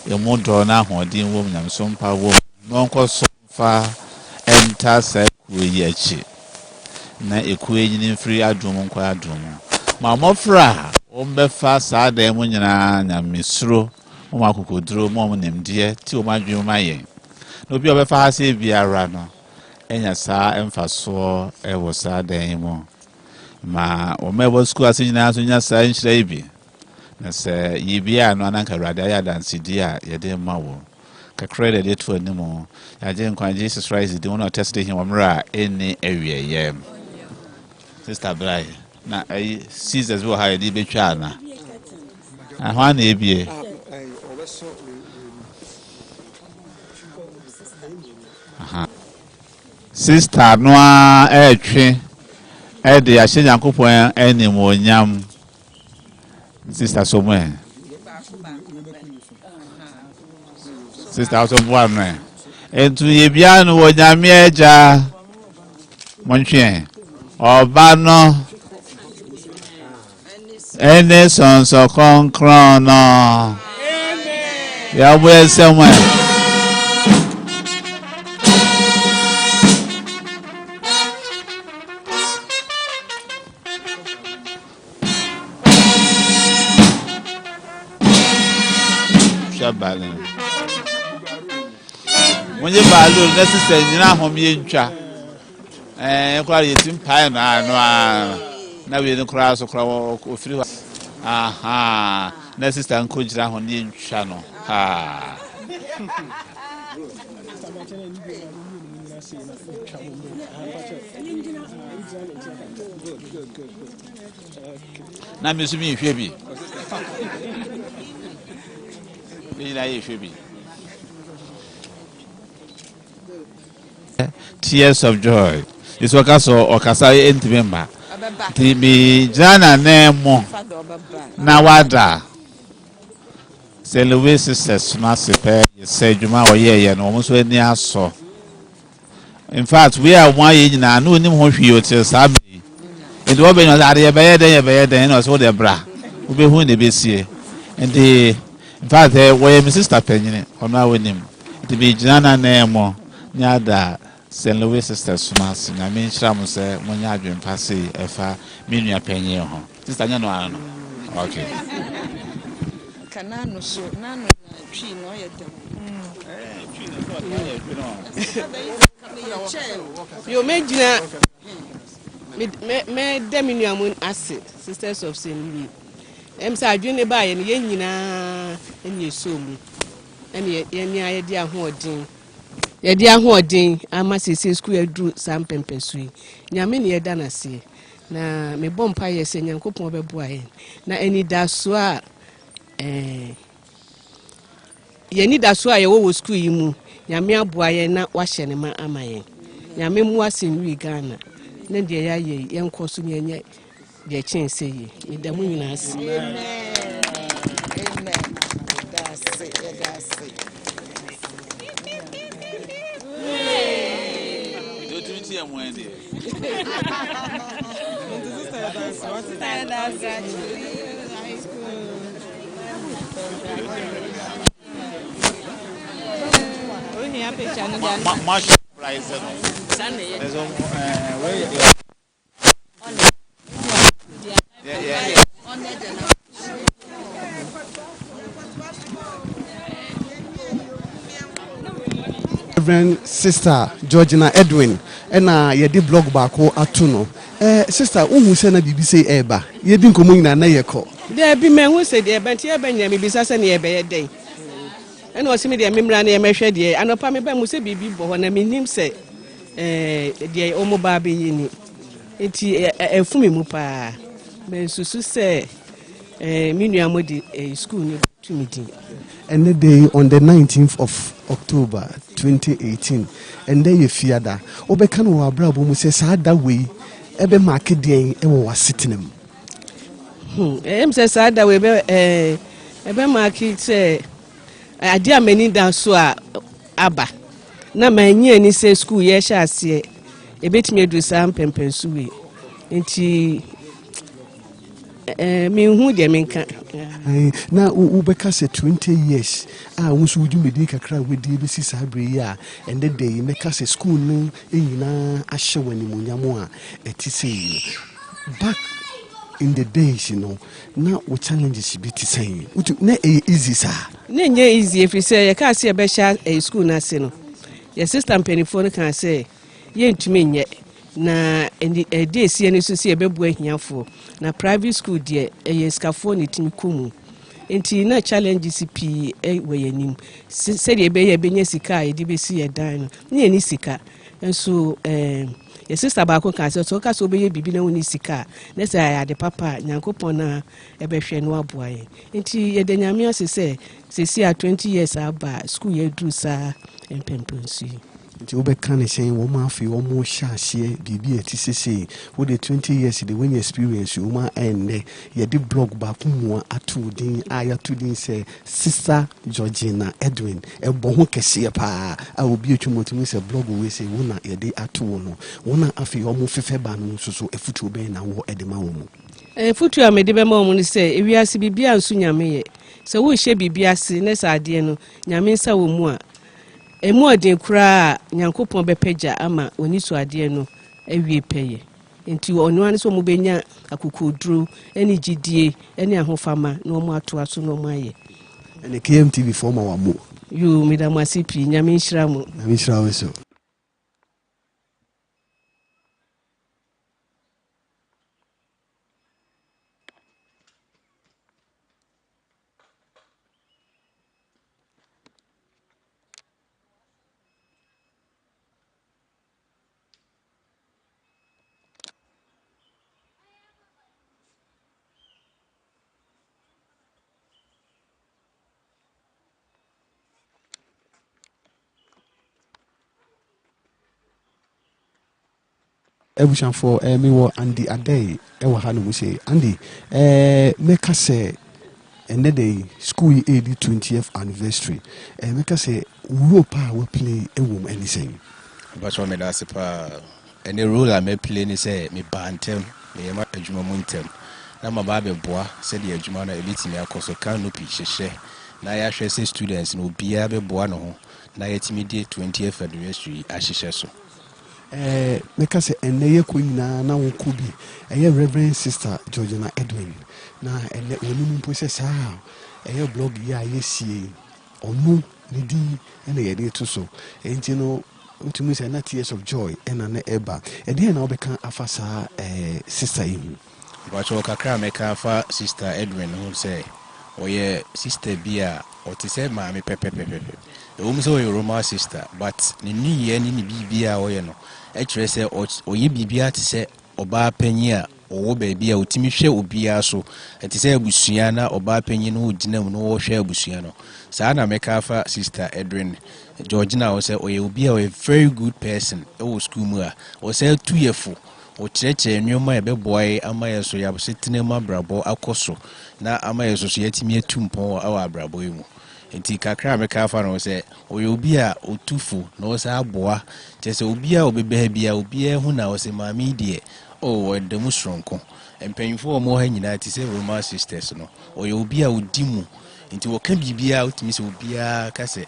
e mo do na hodin wo nyam so mpa wo no nko so fa enter sa ku yi achi na eku enyini free adum nko adum ma mo fra o mbe fa sa da mu nyina nyam misro mo makokoduro mo nemdie ti o madwum maye no bi obefa ha se biara no enya sa emfaso e wo sa dan mu ma o mebo school asinyina so nya sa nhyira ibi na se yibia no ananka rada ya dance dia ye de ma wo ka credit it to animo ya je nkwan Jesus Christ di one test him omra eni awie ye sister Brai na ai Caesars wo ha di betwa na ahwa na ebie aha sister no a etwe e de ahye Nyankopon enimo nyam sister somewhere sister somewhere entu ye bia no wo nyame aja montwe oba no ene sonso konkron no ya bo somewhere Tua balloon. When you balloon, necessary, you know, home yincha. Cry it in pine, now we don't cross or crowd or free. Aha, necessary and coach down on the channel. Ha. Now, Miss Me, Phoebe. Tears of joy. It's what I saw or Casai ain't remember. The be Jana Nemo Nawada. Say Louis says, Massy Pay, say Juma or ye, and almost when they saw. In fact, we are 1 year now, no name who you tell Sabi. It will be not a bad day, or so their bra. Will be who they be see. And the in fact, there were Mrs. Tapenny on my winning. To be Jana Nemo Nyada. St. Louis sisters Mass, I mean, Sham say, when you have been passing a far minion penny home. Sister, no, okay. Canano so, none tree, no, You made me Deminium acid, sisters of St. Louis. Say, Junior by and Yenina and you so me. And yet, any idea hoarding. Yedi ahoɔden ama sisi school edu sam pempesui nyame ne yɛda na se na me bɔ mpa yɛ sɛ nyankopɔn bɛboa yɛn na ani da so a yɛni da so a yɛwɔ wɔ school yi mu nyame aboa yɛn na wahyɛ ne ma ama yɛn nyame mu asɛnwi Ghana na deɛ yɛayɛ yɛnkɔ so ne yɛnyɛ deɛ kyɛn sɛ yɛ meda mu nyinaa ase Reverend Sister Georgina Edwin and yedi blog bako atuno. Sister, who say na BBC eba? Yedi nkomo nyina na yeko. There be men who say there but here ben ya bibisa se na ye be dey. And was me there memra na ye mehwe de anopa me ba mu se bibi bo ho na menim se de omo ba be yini. Enti efumi mu pa. Me susu se me nua modi school ni tumidi. And the day on the 19th of October 2018, and then you fear that Obekan wa brabo mu say sa da way ebe market dey e wo sitting him. Say sa da way ebe market say ade amani dan so a aba na manye ni say school ye sha ase ebetimi edu sam pempensu we nti me hu de menka na ubeka say 20 years wonso wuju medi kakra wedi be si sabre ya and the day meka say school no enyina ahye wani munyamo a eti say back in the days na what challenges be to say na easy sir na nye easy if you say you can see be sha school na se no your sister penifo no kan say ye ntumi nye na dey see any so see ebebu ahiafo na private school de skafo ne timi komu enti na challenges pi we yanim se de be ye benya sika e de be si edan no ne ni sika enso your sister ba ko kan so ka so be ye bibi na woni sika na say ya de papa nyankopon na ebehwe no aboa ye enti ye de nyame ase se a 20 years aba school ye dru sa empempensi nti Obeka ne say wo ma afi wo mo sha hye bibi eti sese wo de 20 years the when experience wo ma enne ye de blog ba ko mu atu din aya to din say Sister Georgina Edwin ebo ho kese pa a obi atwumotumi say blog we say wo na ye de atu no wo na afi wo mo fefe ba no so efutu be na wo edema wo mu futu a mede be ma wo ni say ewiase bibia nso nyame ye se wo hye bibia se ne sa ade no nyame nsa wo mu a emu odin kura nyankopon bepeja ama oni so ade no awie peye enti onu an so mo benya akokoduru eni gidie eni ahofama na omo ato aso no mo aye And the KMTV former one more. You Madam Wasipi, Nyamishramu. Nyamishramu so. Ebushanfo me wo Andy Adey e wo ha no mu say Andy make us say and day school AD 20th anniversary make us say role pa we play e wo anything but what me da se pa any role I may play ni say me bantem me ma adwuma mu ntem na ma ba be boa say the adwuma na ebitimi akoso canopy hyehye na ya hwɛ say students no bia be boa no ho na yɛtimi die 20th anniversary ahyehye so. Make us say and ye queen na wo ko bi Reverend Sister Georgina Edwin na and wonu mu process blog ya yesie onu ne din na ye dey to so enti no utumi say na tears of joy and na eba e dey na obeka afasa sister yi but kakra meka afa Sister Edwin who say oye sister bia o te say maame pepepepe o say oye Roma sister but ni ye ni bibia oye no e kire say oye bibia te say oba panyi a owo baabi a otimi hwe obia so te say abusua na oba panyi no ogina mu no wo hwe abusua no saa na meka afa Sister Edwin Georgina o say oye obi a very good person e wo school mu a o say 2 years o kyerɛkyerɛ nneɛma a ɛbɛboa ama yɛ so yɛasetene mu abrabɔ akɔ so na ama yɛ so yɛatumi atu mpɔn wɔ abrabɔ yi mu nti kakra a meka afa no sɛ ɔyɛ obi a ɔtufo na ɔsɛ aboa kyerɛ sɛ obi a ɔbɛbɛha bi a obiara hu na ɔsɛ maame yi deɛ ɔda mu soronko mpanyimfoɔ a ɔmɔ ha nyinaa te sɛ Roma sisters no ɔyɛ obi a ɔdi mu nti wɔka biribiara wotumi sɛ obiara ka sɛ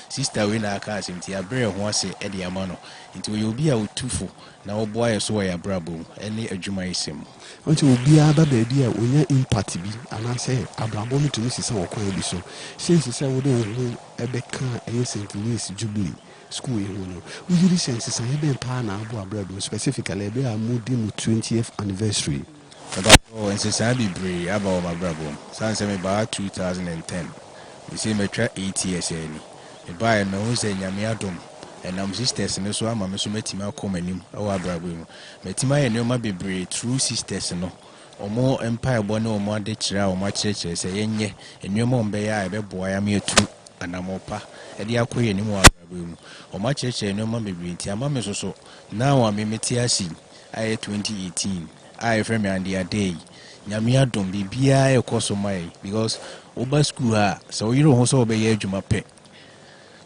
sister wei na aka asɛm nti abrɛ ho ase ɛde ama no nti ɔyɛ obi a ɔtufo na wɔboa yɛ so wɔ yɛ abrabɔ mu ɛne adwuma yi sɛm nti obiara ba baabi a onya impact bi anaasɛ abrabɔ no tumi sisa wɔ kwan bi so since sɛ wode wo ho ɛbɛka ɛyɛ St. Louis Jubilee school yi ho no woyiri sɛ nsesaeɛ bɛn paa na abo abrabɔ specifically ɛbɛ a mudi mu 20th anniversary nsesaa bebree aba wɔ mabrabɔ mu sane sɛ mebaa 2010 mesɛ matwa 8 years ani mebaeɛ mahu sɛ nyame adom ɛnam sisters no so ama me so matumi akɔ m'anim ɛwɔ abrabɔ mu matumi ayɛ nneɛma bebree true sisters no ɔmo mpaebɔ ne ɔmo ade kyerɛ a ɔmo akyerɛkyerɛ sɛ yɛnyɛ nneɛma ɔmbɛyɛ a ɛbɛboa ya me atu anammɔpa ɛde akɔ yɛ anim wɔ abrabɔ mu ɔmo akyerɛkyerɛ nneɛma bebree nti ama me so na wa me mete ase ayɛ 2018 a yɛfrɛ me Andy Adey nyame adom biribiara ɛkɔ so ma yɛ because woba school a sɛ woyere ho sɛ wobɛyɛ adwuma pɛ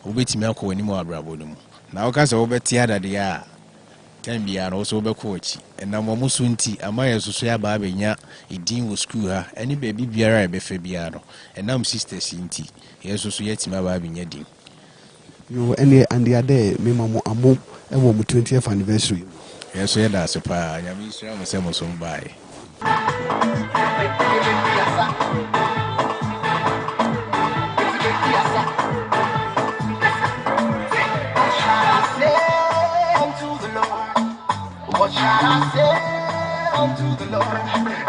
wobɛtumi akɔ w'anim wɔ abrabɔ no mu na woka sɛ wobɛte adadeɛ a time biara no wo sɛ wobɛkɔ akyi ɛnam ɔmo so nti ama yɛ soso yɛ abaa bɛnya ɛdin wɔ school ha ɛne baabi biara a yɛbɛfa biara no ɛnam sisters nti yɛ soso yɛatumi abaa bɛnya din yo ɛne Andy Adey mema mo amo ɛwɔ mo 20th anniversary yɛ so yɛda ase paa nyame nhyira mo sɛ mo so mbaeɛ What shall I say unto the Lord?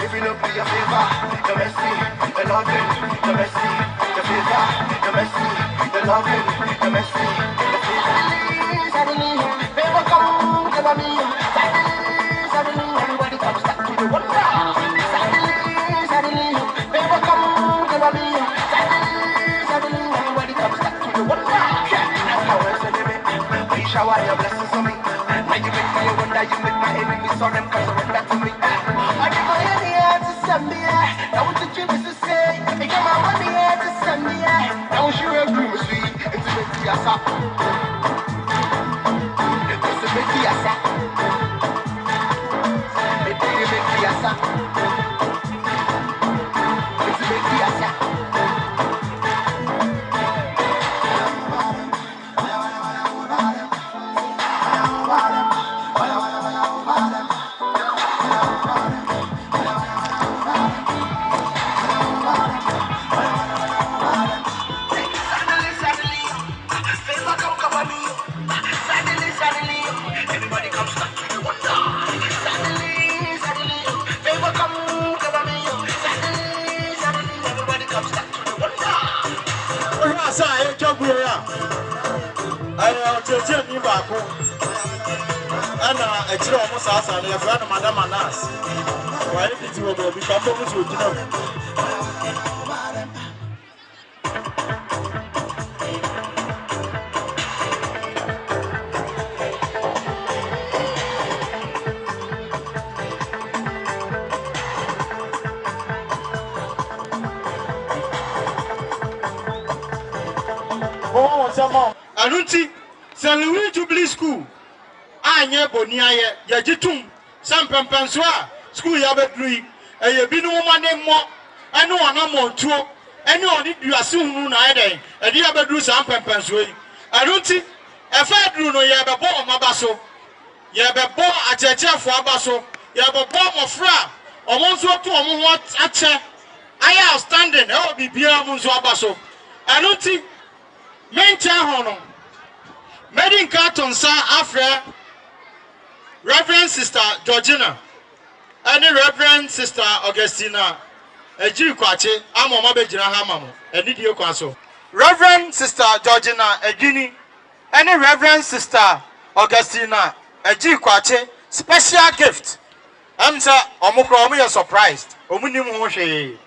If you look for your favor, your mercy, your loving, your mercy, your favor, your mercy, your loving, your mercy, your favor. Suddenly, favor come to me. Suddenly, everybody comes back to the one. Suddenly, favor come to me. Suddenly, everybody comes back to the one. That's how I say it. We shower your blessings on me. You make me wonder, you make my enemies so them can surrender to me. I give my money here to send me. Now what the dream is to say. I give my money here to send me. Now what you have dream is sweet. It's a bit yasa. It's a bit yasa. It's a bit yasa. It's a bit yasa. ɛkyerɛ ɔmo saa saa no yɛfrɛ no Madam Anas wɔayɛ fiti wɔ baabi ka mbɔ mu sɛ ogyina mu Anunti, St. Louis Jubilee School. Anye Boniaye, Yajitum, Sam Pempenswa, School Yabedui, a Yabinu Mane Mo, I know an amount two, and you only do a soon night, a Yabedru Sam Pempensway. Anunti, a fair drew no Yababo Mabaso, Yababo a Chacha for Abaso, Yababo of Fra, almost what to what at Che. I am standing, I will be Biamunzo Abaso. Anunti. Mencha hono. Medin carton sa afre Reverend Sister Georgina and Reverend Sister Augustina Eji kwache amoma bejina ha mamo enidi ekwaso Reverend Sister Georgina Egini and Reverend Sister Augustina Eji kwache special gift amsa omukro omo ye surprised omunim ho hwe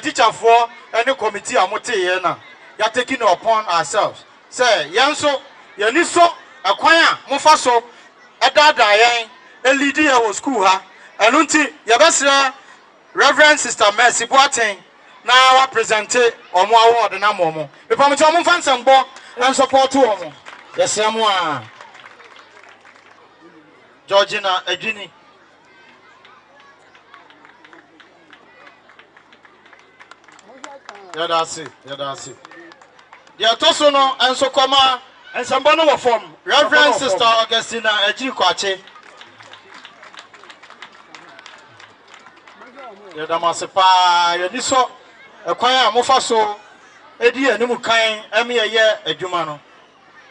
teacher for any committee amote ye na you are taking it upon ourselves. Say, Yanso, Yaniso, a choir, Mufaso, a dada, a leader of school, and unti, Yabasra, Reverend Sister Mercy Boateng, now I present it on more word than a momo. If I'm to find some bo and support to him. Yes, someone. Georgina Egini. Yeah, that's it. Yeah, that's it. The Atosono and Sokoma and Sambano form. Reverend Sister Augustina Eji Kwache. Yadamasepa, Yadiso, a choir, Mofaso, Eddie and Nimukain, Emmy a year, a Jumano.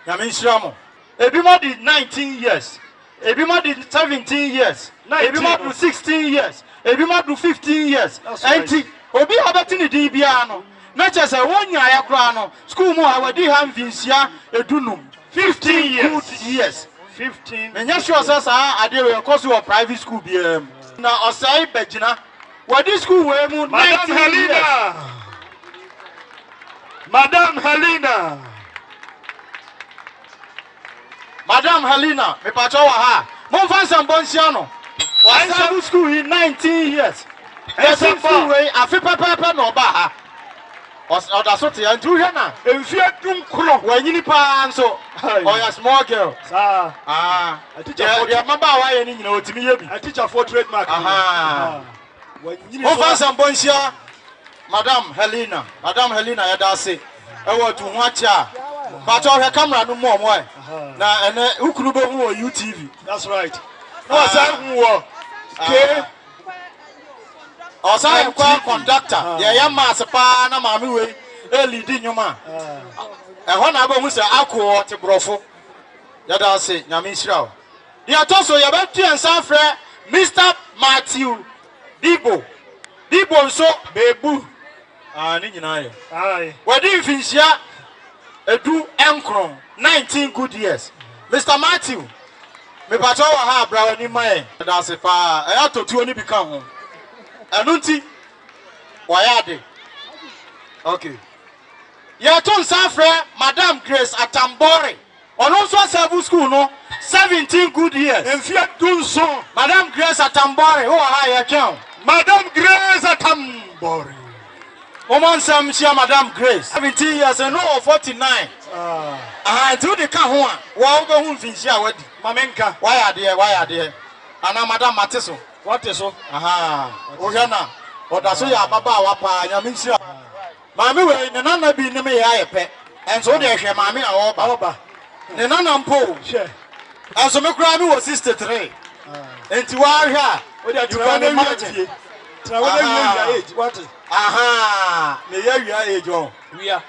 Yamin Shramo. Ebima did 19 years. Ebima did 17 years. Ebima did 16 years. Ebima did 15 years. And Obi Abatini Dibiano. Not just a 1 year ayakra school mo awadi ham vinsia edunum 15 years. Good years 15 and yes sure sir ade we course of private school bm na osai begina wadi school we mu Madam Helena me pacho wa ha mo fan sambonsia no wa school in 19 years yes school we afi papa no ba ha Odasote and Juliana, if you don't crow when you pan so, or a small girl. A teacher for your mama, why you know to me, a teacher for trademark. When you find some bonsia, Madam Helena, I say, I want to watch her. But all her camera no more. Now, and Ukurubo UTV. That's right. What's that? Okay. Osa kwa conductor ye yama sepa na maami we elidi nyoma ho na aba mu se akọ te brofo ya da se nyame nhira ya to so ye betu ensa frɛ Mr. Matthew Bibo nso bebu ni nyina ye wadi mfinhia edu enkron 19 good years Mr. Matthew me pato wa ha bra ni mai da se pa ya to tuo ni bi kan ho Anunti Wayade. Okay. Yaton Safre, Madam Grace Atambore. On also serve school no 17 good years. And fear do so. Madam Grace Atambore, who are your count? Madam Grace Atambore. Woman Sam Shia Madam Grace. 17 years and no 49. To the Kahua. Wow, who Finchia what? Mamenka. Why are there? And I'm Madam Matiso. What is so? Ojana. Odaso ya baba wapa nyaminsia. Mami we ne nana bi ne me ya yepe. Enso de hwe mami a oba. Ne nana mpo. Hwe. Enso me kura mi wo 63. Enti wa hwa. O de tura na wi. Tra wo na wi age. What? Me ya wi age o. Wia.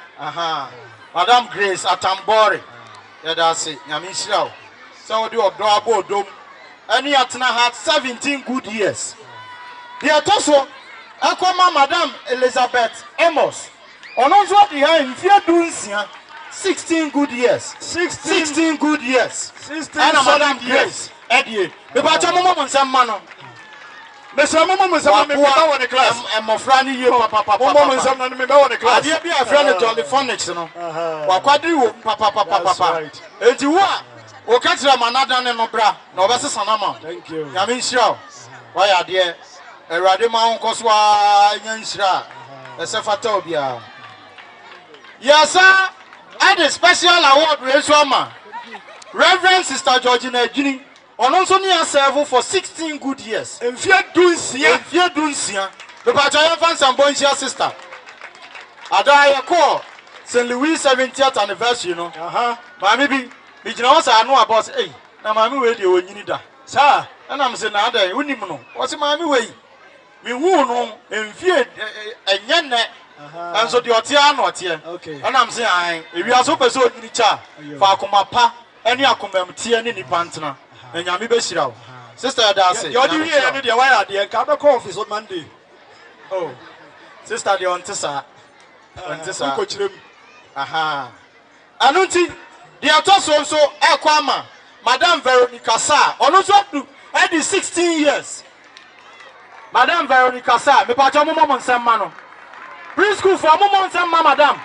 Madam Grace Atambore. Ya da se nyaminsia o. So de odo abodom. And he had 17 good years. He had also Madam Elizabeth Amos. On also the 16 good years. 16 good years. 16 and Madam Grace Eddie, the Bachamomo and some man. Mr. Momo is a member of the class. And my friend, you papa, Momo is a member of the class. Dear, be a friend of Jolly Phonics, no. What do you, papa? And you are. O catch them another no bra, no versus Sanama. Thank you. Yamin Shaw. Why are dear? A Radima Coswa, Yansra, a Safatobia. Yes, sir. And a special award, Reswama. Reverend Sister Georgina Gini. On also near serve for 16 good years. And fear doing sia. The Pachayan fans and boys, your sister. Adaya call St. Louis 70th anniversary, you know. Maybe. I know about hey, now mammy way you need that. Sir, and I'm saying now that you need no. What's mammy way? Me won't know in fear and yen and so the Otiano here. Okay. And I'm saying if you are so person in the cha for Kumapa, any Akumem tea any pantana, and Yami Beshira. Sister Darcy, you're doing any the wire, the Cabra office on Monday. Oh, sister, the Ontessa. Ontessa. Aha. Anunti. The authors also Equama, Madame Veronica Sa, on also at the 16 years. Madame Veronica Sa, me pacha mo mama nsemmano. Preschool for mo mama nsemma madam.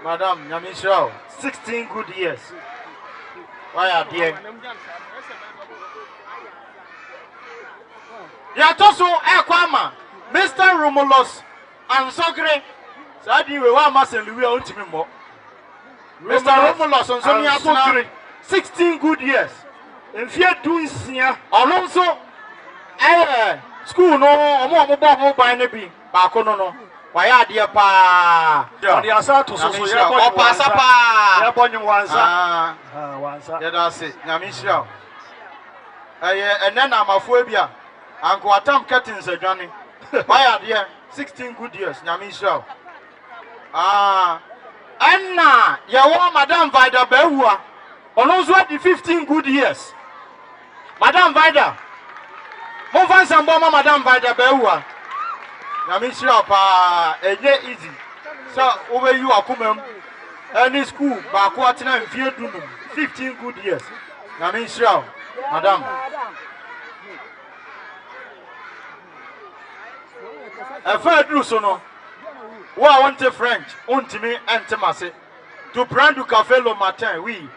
Madam, Nyamishrao, 16 good years. Why are there? The authors also Equama, Mr. Romulus and Sogre. So I did we want Master Louis ultimate more. Mr. Romulus on Sonia 16 good years. In fear doing senior, also, school no more by Nebi, Bacono. Why are dear pa? The Asato, so Pasapa, once, that's it, Namisha. And then I'm a phobia. Uncle Atam Curtains are Johnny. Why are dear 16 good years, Namisha? Anna, Yawa Madame Vida Behua, on those what the 15 good years. Madame Vida, Movans and Bomber Madame Vida Behua. Yamisha, easy. So, over you are coming. Any school, Baquatina and Field 15 good years. Yamisha, Madame. A fair do so no. Wa I want French, me and Masse. To prendre du café le matin, oui.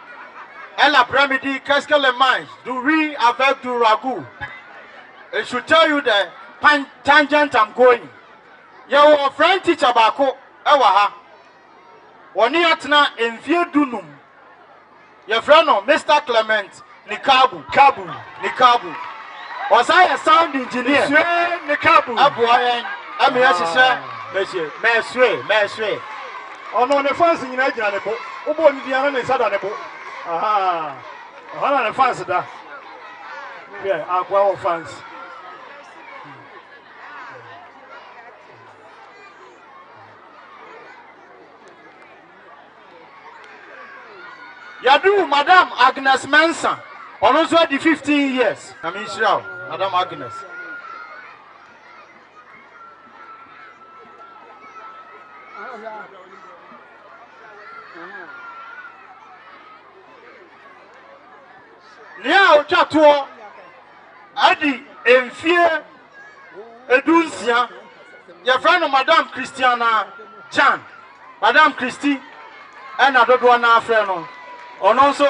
Et l'après-midi, qu'est-ce qu'elle mange? Du riz avec du ragout. It should tell you the tangent I'm going. Your French teacher bako, ewa ha. Wani atna in vie dunum. Your friend no, Mr. Clement, Nikabu. Was I a sound engineer? Monsieur Nikabu. Abuayen, Monsieur, Monsieur. Oh no, the fans in Nigeria, the boat. Obo ni diana ne sada ne boat. Aha. Ohala the fans da. Yeah, Aqua fans. Yadu, Madame Agnes Manson. On also the 15 years. I mean, sure, Madame Agnes. Now, Chatua, Adi, and fear, Edunsia, your friend of Madame Christiana Jan, Madame Christie, and I don't want our friend. On also,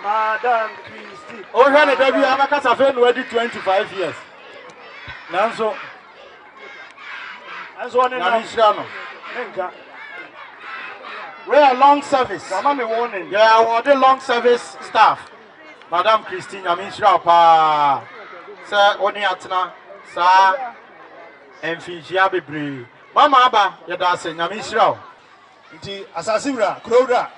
Madame Christie. Oh, honey, baby, I'm a cast of already 25 years. Now, so, as one in Amishano. We are long service. Yeah, the long service staff. Madame Christine, I mean, Shrapa, Sir Oniatna, Sir, and Fijia Bibri. Mama Abba, Yadasa, Yamishrao. Assassinra, Croda.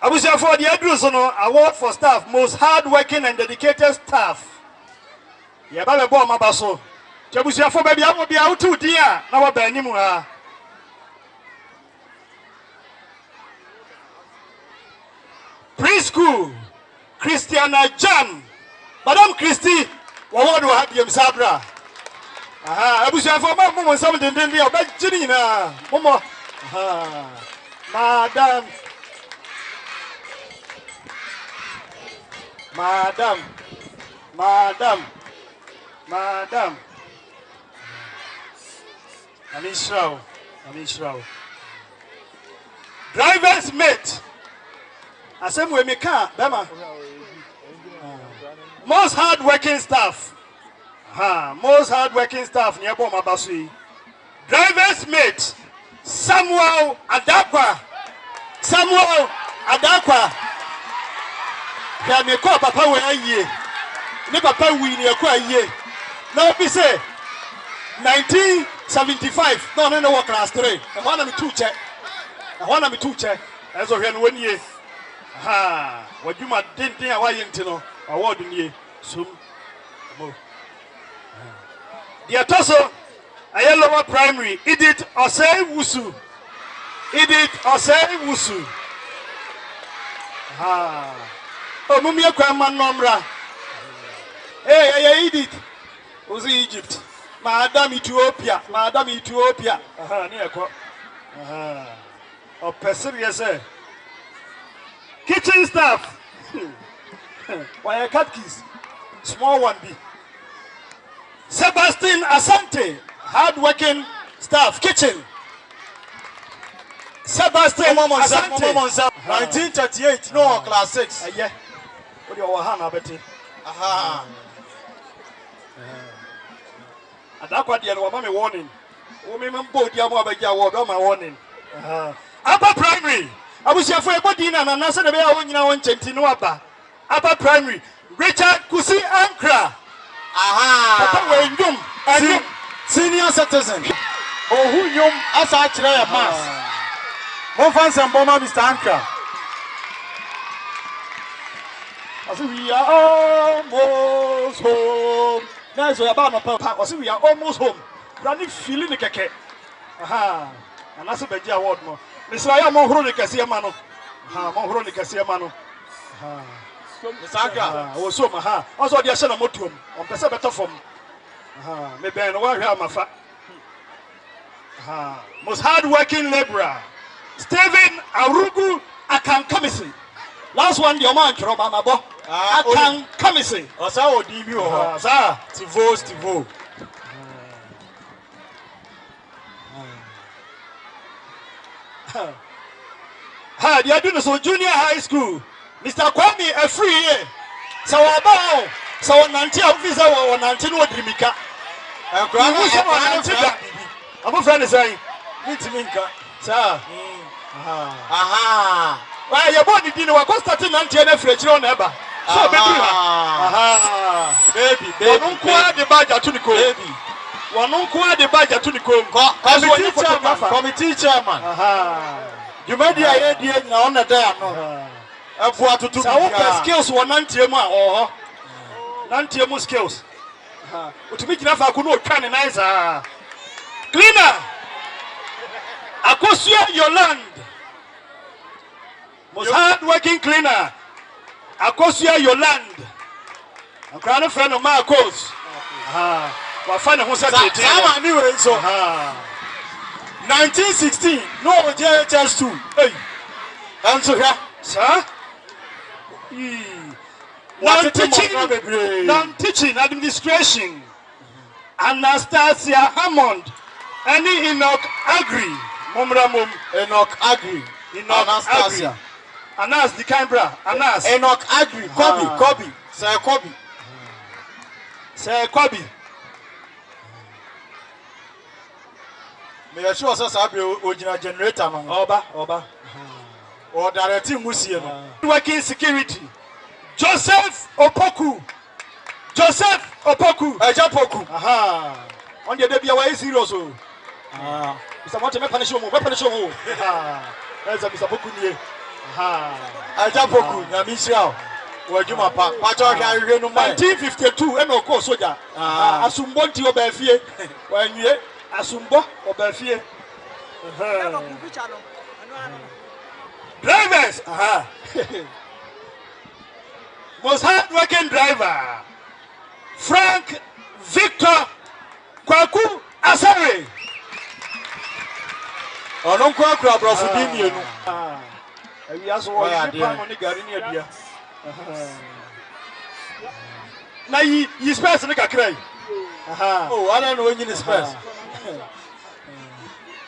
I was here for the Edrusono Award for Staff, most hard-working and dedicated staff. Yababa Bomb Abaso. Jabusia for baby, I will be out too, dear. Now, Benimua. Preschool, Christiana Jan, Madame Christie, what do I have you, Sabra? Aha, abusia for ma mo nsam den den dia obegiri na. Momo. Aha. Madam. Madam. Madam. Madam. Amishrao. Amishrao. Driver's mate. Asem we meka, Bema. Most hard-working staff. Most hard-working staff near Boma Basui. Driver's mate. Samuel Adakwa. Samuel Adakwa. Can me call Papa we ye. Ne Papa we near kwa ye. Now be say 1975. No class 3. I want me 2 check. I want me 2 check. As of 1 year. What you might didn't think I want to know. Award in ye. So the Atoso, a yellow primary, Edith Osei Wusu. Edith Osei Wusu. Oh, Mumia Kraman Nomra. Hey, Edith. Who's Egypt? Madam Ethiopia. Madam Ethiopia. Near Quap. Oh, Perserious. Kitchen staff. Why a cat keys? Small one be. Sebastian Asante, hard-working staff, kitchen. Sebastian Asante. 1938, no class 6. Yeah. What do you want, Betty? Aha. And that's what you want me warning. Women both your mother, my warning. Upper primary. I was here for a body and an answer the way I want you now in Chentinoaba. Upper primary. Richard Kusi Ankra. Aha. Senior citizen. Oh, who you as I try a mass. More fans and bomber, Mr. Ankra. I said, we are almost home. Nice, we are about to pack. I said, we are almost home. Granny feeling the cake. Aha. And that's a big award. Mr. I am more chronic as a man. More chronic as a man. Saga. Oh, so Maha. Also, the Asana Motum on the better form. Maybe I know where I am. Most hard-working laborer, Stephen Arugu Akankamisi. Last one, the man from Amabo. Akankamisi. Osa Odibi or Sa Tivo. They are doing so junior high school. Mr. Kwame a free year. So about so 19 officer or 19 what Rimika. I'm a friend saying, Minka, sir. Aha. Why your body didn't work starting 19 and French on ever. So baby, don't quite the badger to the baby. One unquire the badger to the committee chairman. You made the idea on the day. Skills were 90 or 90 skills. But to make enough, I could not canonize. Cleaner, Akosia your land. Most hard-working cleaner, Akosia your land. I'm crying a friend of my course. Well, find who said it. I knew it. So 1916, no JHS2. Hey, answer here, sir. Non-teaching administration. Anastasia Hammond. Any Enoch Agri. Mumramum. Enoch Agri. Anastasia. Anas the Canberra. Anas. Enoch Agri. Kobe. Sir Kobe. Me sure say sabi original generator no. Oba. Or directing musie no. Working security. Joseph Opoku. Ejapoku. Aha. On the day away serious oh. Mr. Want to make punish you. That's Mr. Poku nie. Aha. Ejapoku na Michelle. Wajuma pa. Pacho hwe no mai. 1952 em okọ soldier. Asumbo nti obafie. Wanwie Asumbo obafie. Drivers. Most hard-working driver, Frank Victor Kwaku Asare. Ono kwa kura brofo bi mienu. Ewi aso wo ni pa no ni gari ni adua. Na yi space ni kakrai. Oh, I don't know when you space.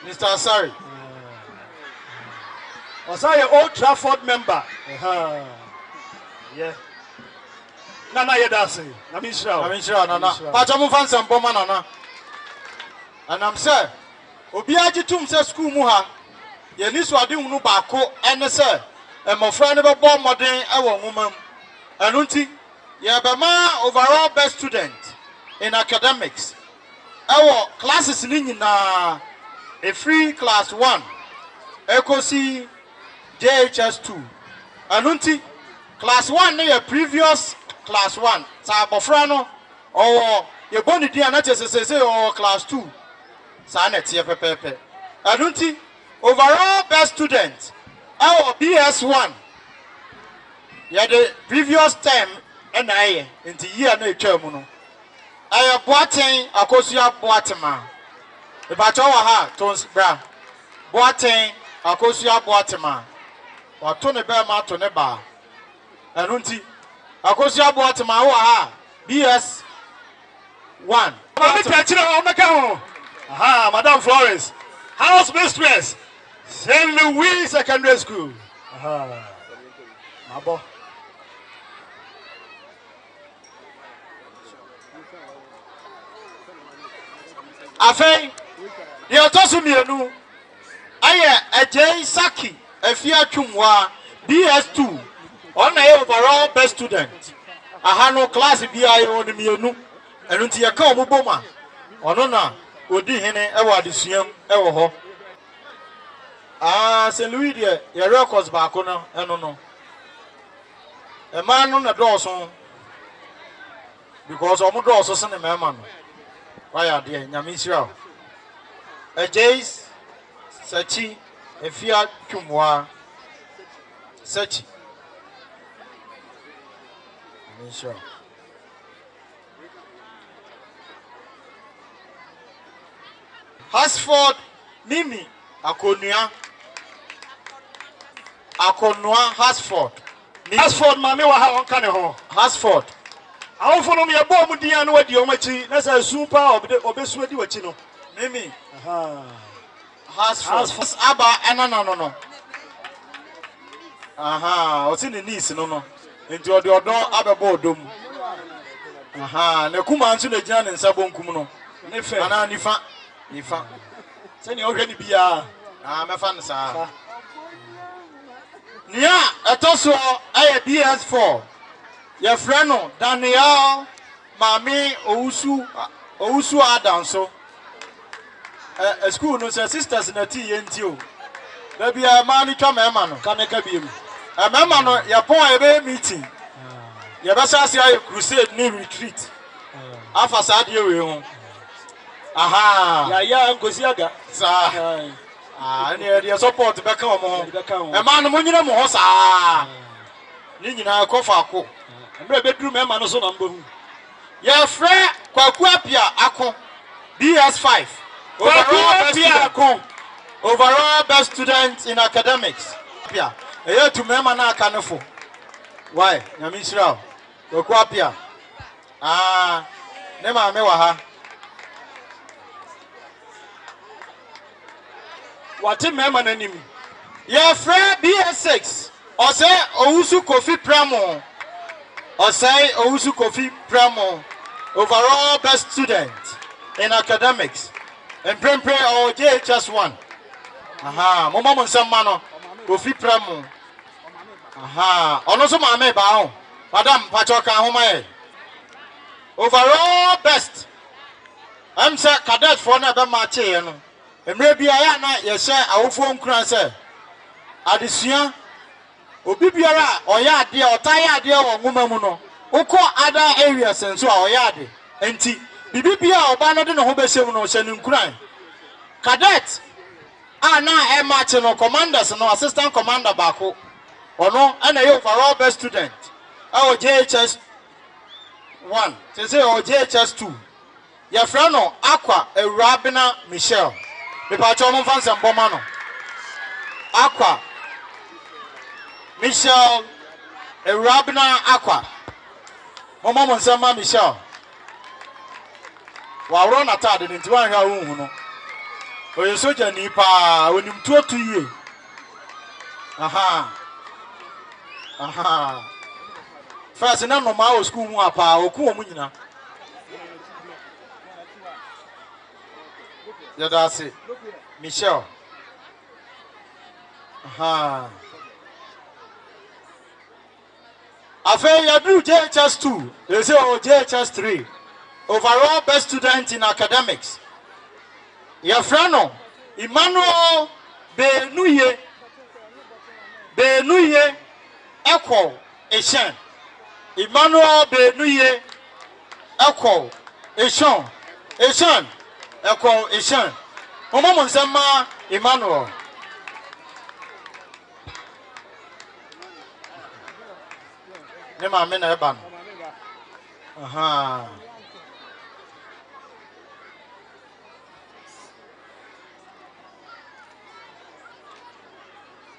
Mr. Asari. Osaya Old Trafford member. Yeah. Nana Yedasi. Namisha, Nana. Pachamu fansa mboma Nana. And I'm saying, Obiaji tum se school muha. Ye ni swadi unu bako ene se. E mo friend be born modern ewo woman. Enunti ye be ma overall best student in academics. Ewo classes ni nyina a free class 1. Ekosi JHS2. Enunti class 1 na your previous class 1. Sa abofra no or ye boni dia na chesese or class 2. Sa na tie pepepe. Enunti overall best student our BS1. Yeah, the previous term and I into year no term no. I boating akosia boatema. The bacho ha tons bra. Boating akosia boatema. Wa to ne be ma to ne ba. Enunti akosia boatema wa ha BS1. Aha, Madam Florence. House mistress. St. Louis Secondary School. Aha. Mabo. Afei, the otosumienu. Aye, J. Saki, Efia Chumwa, BS2. On a overall best student. Ahano class BI on the mienu. And until you come, Boma. Onona, Odi Hene, Ewa Disium, Ewa Ho. St. Louis, your records back on, I don't know. A man on the Dawson because I'm also sending a man. Why are they? Yamisra. A Jays, Sachi, a Fiat Kumwa, Sachi. Yamisra. Hasford, Mimi, Akonia. Akonwa Hasford. Hasford, Mammy, wa ha on can ho. Hasford. I won't follow me a bomb with the annual diomachi. That's a super of the obesity wachino. Mimi. Hasford. Abba, no. Aha, what's in the niece, no. Into your door, Abba Bodum. Aha, Nekuma to the Jan and Sabon Kumuno. Nifa. Send you already be a fan, sir. Nia, a tosso, a BS4. Your friend, Daniel, Mami, Ousu Adam, so. A school no sisters in a TNTO. There be a man, come a man, can make a beam. A man, your point a meeting. Your Basasia crusade new retreat. Alpha Sadio. Aha, ya Gosiaga, sir. And your support back home. A man, Munina Mosa. Nina Kofako. Bedroom man so number. Your friend Kwakuapia Ako BS5. Overall best student in academics. A year to Memana Kanofo. Why? Yamisra. Kwakuapia. Nema Mewaha. What a member name. Your friend BS6. Or say Ousu Kofi Pramo. Or say Ousu Kofi Pramo. Overall best student in academics. And Prem or JHS1. Aha, Momon Samano, Kofi Pramo. Aha, Onoso Mame Bao. Madam Pachoka Home. Overall best. I'm sir cadet for another match. And maybe I am not, yes, sir. Our phone crown, sir. Addition. Obibiara or yard dear or tired dear or woman. Oko other areas and so our yard. Enti. Bibia or Banadin Hobesem no sending crime. Cadet. Now a marching or commanders and assistant commander Bako. Or no, and a overall best student. Our JHS 1. They say our JHS 2. Your friend no Aqua Rabina Michelle. Me pacho mo fan semboma no. Aqua Michelle Rabina Aqua. Mama mo nsema Michelle. Wa ro na ta de nti wan hwa wo hu no. Oye soja ni pa onim tuotu yie. Aha. First na no ma o school mu apa oku o mu nyina. Ya da se Michelle. Aha. After you do JHS2, they say JHS3. Overall best student in academics. Your friend no Emmanuel Benuye Echo Eshan. Emmanuel Benuye Echo Eshan Echo Eshan. Omo nsema Emmanuel. Ne ma me na eba no. Aha.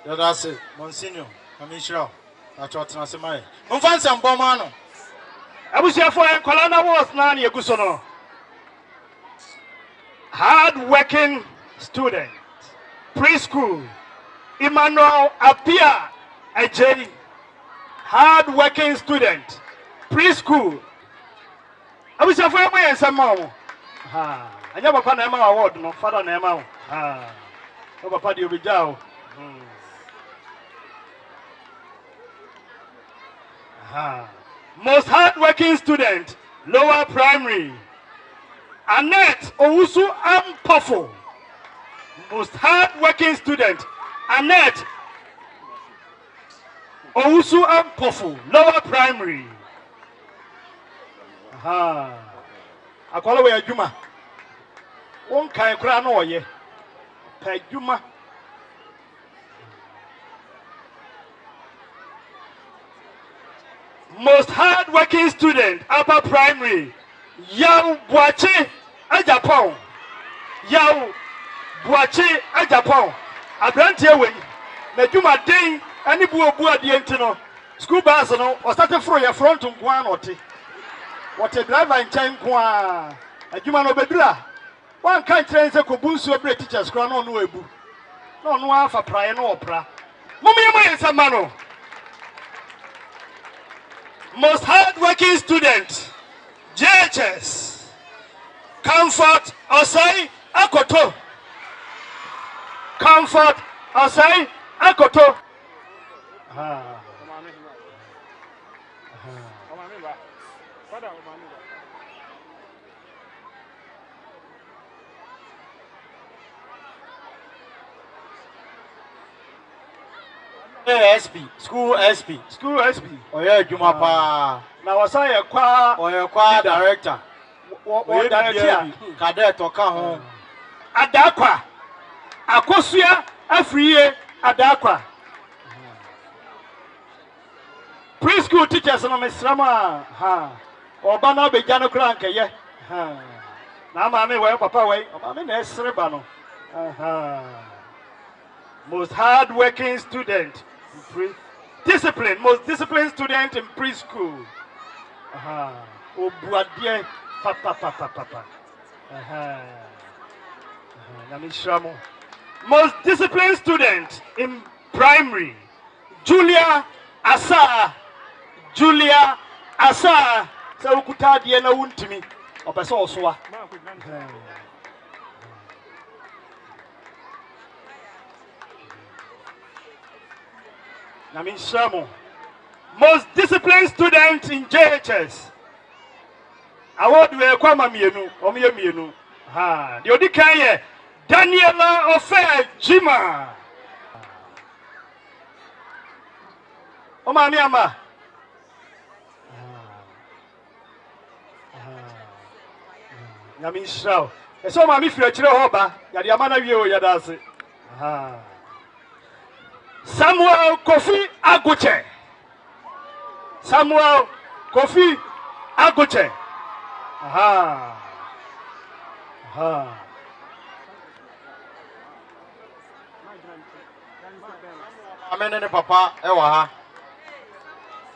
Ya da se Monsignor Commissioner atotena se mai. Mfa nsembom ano. Abusiafo enkola na was na na yeguso no. Hard working student. Preschool. Emmanuel Apia Ajay. Hard working student. Preschool. Abusiafo enwe ensema wo. Ha. Anya papa na ema award no, father na ema wo. Ha. O papa di obijao. Most hard-working student, lower primary. Annette Owusu Ampofo. Most hard-working student, Annette Owusu Ampofo, lower primary. Akwala we adwuma. Won kan kra na oye. Pa adwuma. Most hard-working student, upper primary, Yao Boache Ajapon. Yao Boache Ajapon. Abrantie we. Na dwuma den ani buobu ade ntino. School bus no, o start from your front nkwa no te. What a driver nchen kwa. Adwuma no bedura. Wan kan train se ko bunsu ebre teachers kra no no ebu. No no afa prae no opra. Mumiyama yensama no. Most hard-working student, JHS, Comfort Osai Akoto. Comfort Osai Akoto. SB, school SB. Oye Juma pa. Na wasaya kwa Oye kwa director. Oye director. Cadet oka ho. Adakwa. Akosua afriye adakwa. Preschool teachers no mesrama ha. Oba na be jano kra nkeye. Ha. Na mama we papa we. Mama na esreba no. Most hard-working student. Most disciplined student in preschool. Obuadie papa. Most disciplined student in primary. Julia Asa. So ukutadie na untimi. Opesa oswa. Most disciplined student in JHS. Award we kwa mamienu, omienu. The odikaye Daniela Ofe Jima. O mami ama. Nami shao. Eso mami fi akire hoba, ya de amana wie o ya dase. Samuel Kofi Aguche. Amen ne papa ewa ha.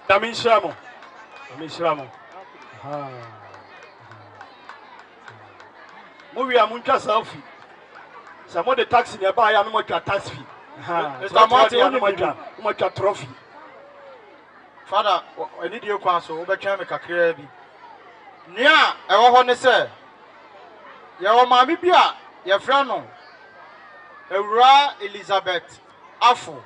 Dami nhyiramo. Dami nhyiramo. Mo wi amuntwa selfie. Sa mo de taxi ne ba ya no mo twa tax fee. Mr. Martin on mo twa trophy. Father, any dear council, Obachan Kakre bi. Nia, ewo ho ne se. Ye o ma mi bia, ye fra no. Ewura Elizabeth Afo.